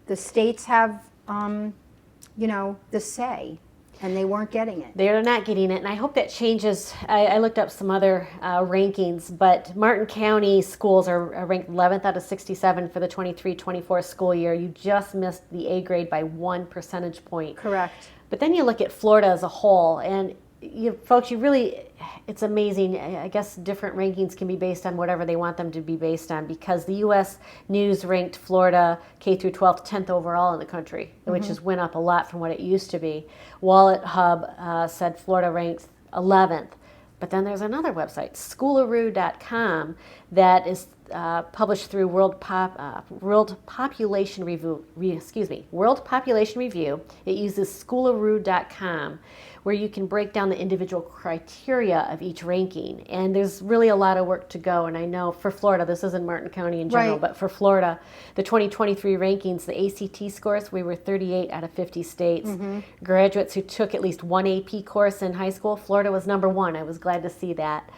The states have, the say, and they weren't getting it. They're not getting it, and I hope that changes. I looked up some other rankings, but Martin County schools are ranked 11th out of 67 for the 23-24 school year. You just missed the A grade by 1 percentage point. Correct. But then you look at Florida as a whole, and folks, it's amazing. I guess different rankings can be based on whatever they want them to be based on, because the U.S. News ranked Florida K through 12 10th overall in the country, which has went up a lot from what it used to be. Wallet Hub said Florida ranks 11th. But then there's another website, schoolaroo.com, that is published through World Population Review. World Population Review. It uses schoolaroo.com, where you can break down the individual criteria of each ranking. And there's really a lot of work to go. And I know for Florida, this isn't Martin County in general, Right. but for Florida, the 2023 rankings, the ACT scores, we were 38 out of 50 states. Graduates who took at least one AP course in high school, Florida was number one. I was glad to see that.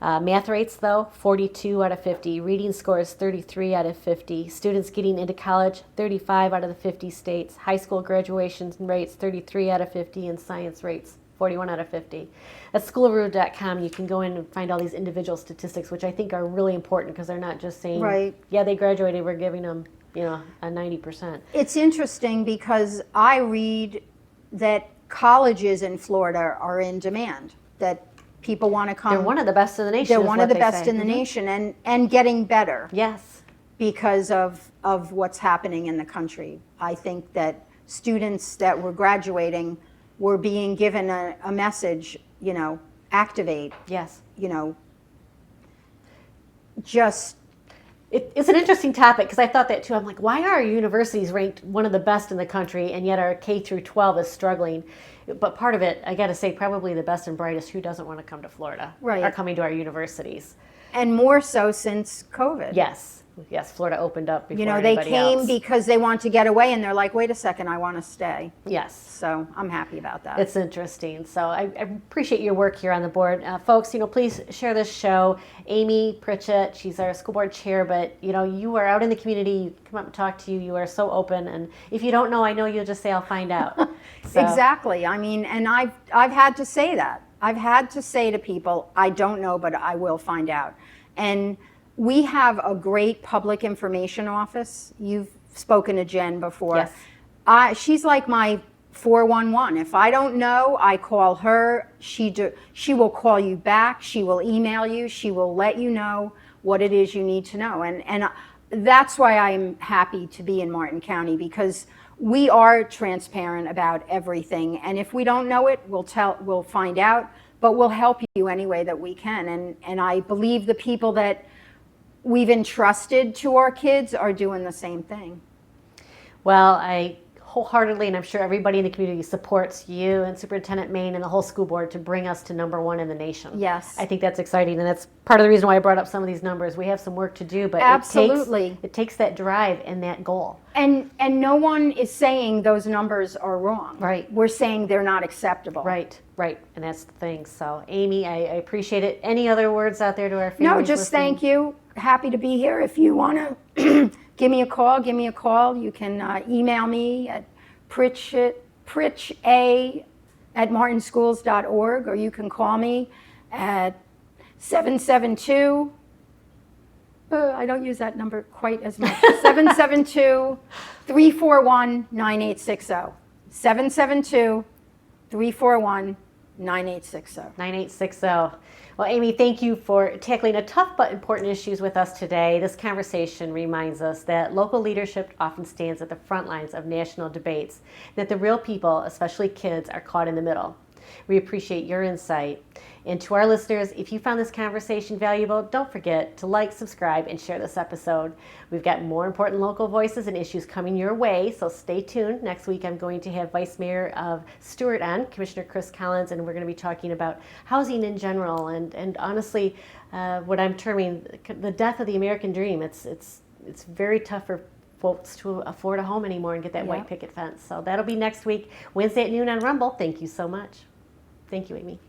Math rates, though, 42 out of 50. Reading scores, 33 out of 50. Students getting into college, 35 out of the 50 states. High school graduation rates, 33 out of 50. And science rates, 41 out of 50. At schoolaroo.com, you can go in and find all these individual statistics, which I think are really important, because they're not just saying, Right. yeah, they graduated, we're giving them, a 90%. It's interesting because I read that colleges in Florida are in demand, that people want to come. They're one of the best in the nation. They're is one what of the they best say. in the nation, and getting better Yes. because of what's happening in the country. I think that students that were graduating were being given a message, activate, Yes. just It's an interesting topic, because I thought that too. I'm like, why are our universities ranked one of the best in the country, and yet our K through 12 is struggling? But part of it, I got to say, probably the best and brightest, who doesn't want to come to Florida, Right. are coming to our universities. and more so since COVID. Yes. Florida opened up before They anybody came else. because they want to get away, and they're like, wait a second, I want to stay. Yes. So I'm happy about that. It's interesting. So I appreciate your work here on the board. Folks, please share this show. Amy Pritchett, she's our school board chair, but, you are out in the community. You come up and talk to you. You are so open. And if you don't know, I know you'll just say, I'll find out. So, Exactly. I mean, and I've had to say that. I've had to say to people, I don't know, but I will find out. And we have a great public information office. You've spoken to Jen before. Yes. She's like my 411. If I don't know, I call her. She will call you back. She will email you. She will let you know what it is you need to know. And that's why I'm happy to be in Martin County, because we are transparent about everything. And if we don't know it, we'll find out, but we'll help you any way that we can. And I believe the people that we've entrusted to our kids are doing the same thing. Well, I wholeheartedly, and I'm sure everybody in the community supports you and Superintendent Maine and the whole school board to bring us to #1 in the nation. Yes. I think that's exciting, and that's part of the reason why I brought up some of these numbers. We have some work to do, but Absolutely. it takes that drive and that goal. And no one is saying those numbers are wrong. Right. We're saying they're not acceptable. Right, and that's the thing. So, Amy, I appreciate it. Any other words out there to our families? No, just listening? thank you. Happy to be here. If you want to give me a call. You can email me at pritcha@martinschools.org, or you can call me at 772, I don't use that number quite as much, 772-341-9860. 772-341-9860. 9860. 9860. Well, Amy, thank you for tackling a tough but important issues with us today. This conversation reminds us that local leadership often stands at the front lines of national debates, that the real people, especially kids, are caught in the middle. We appreciate your insight. And to our listeners, if you found this conversation valuable, don't forget to like, subscribe, and share this episode. We've got more important local voices and issues coming your way, so stay tuned. Next week, I'm going to have Vice Mayor of Stewart on, Commissioner Chris Collins, and we're going to be talking about housing in general and honestly, what I'm terming the death of the American dream. It's very tough for folks to afford a home anymore and get that white picket fence. So that'll be next week, Wednesday at noon on Rumble. Thank you so much. Thank you, Amy.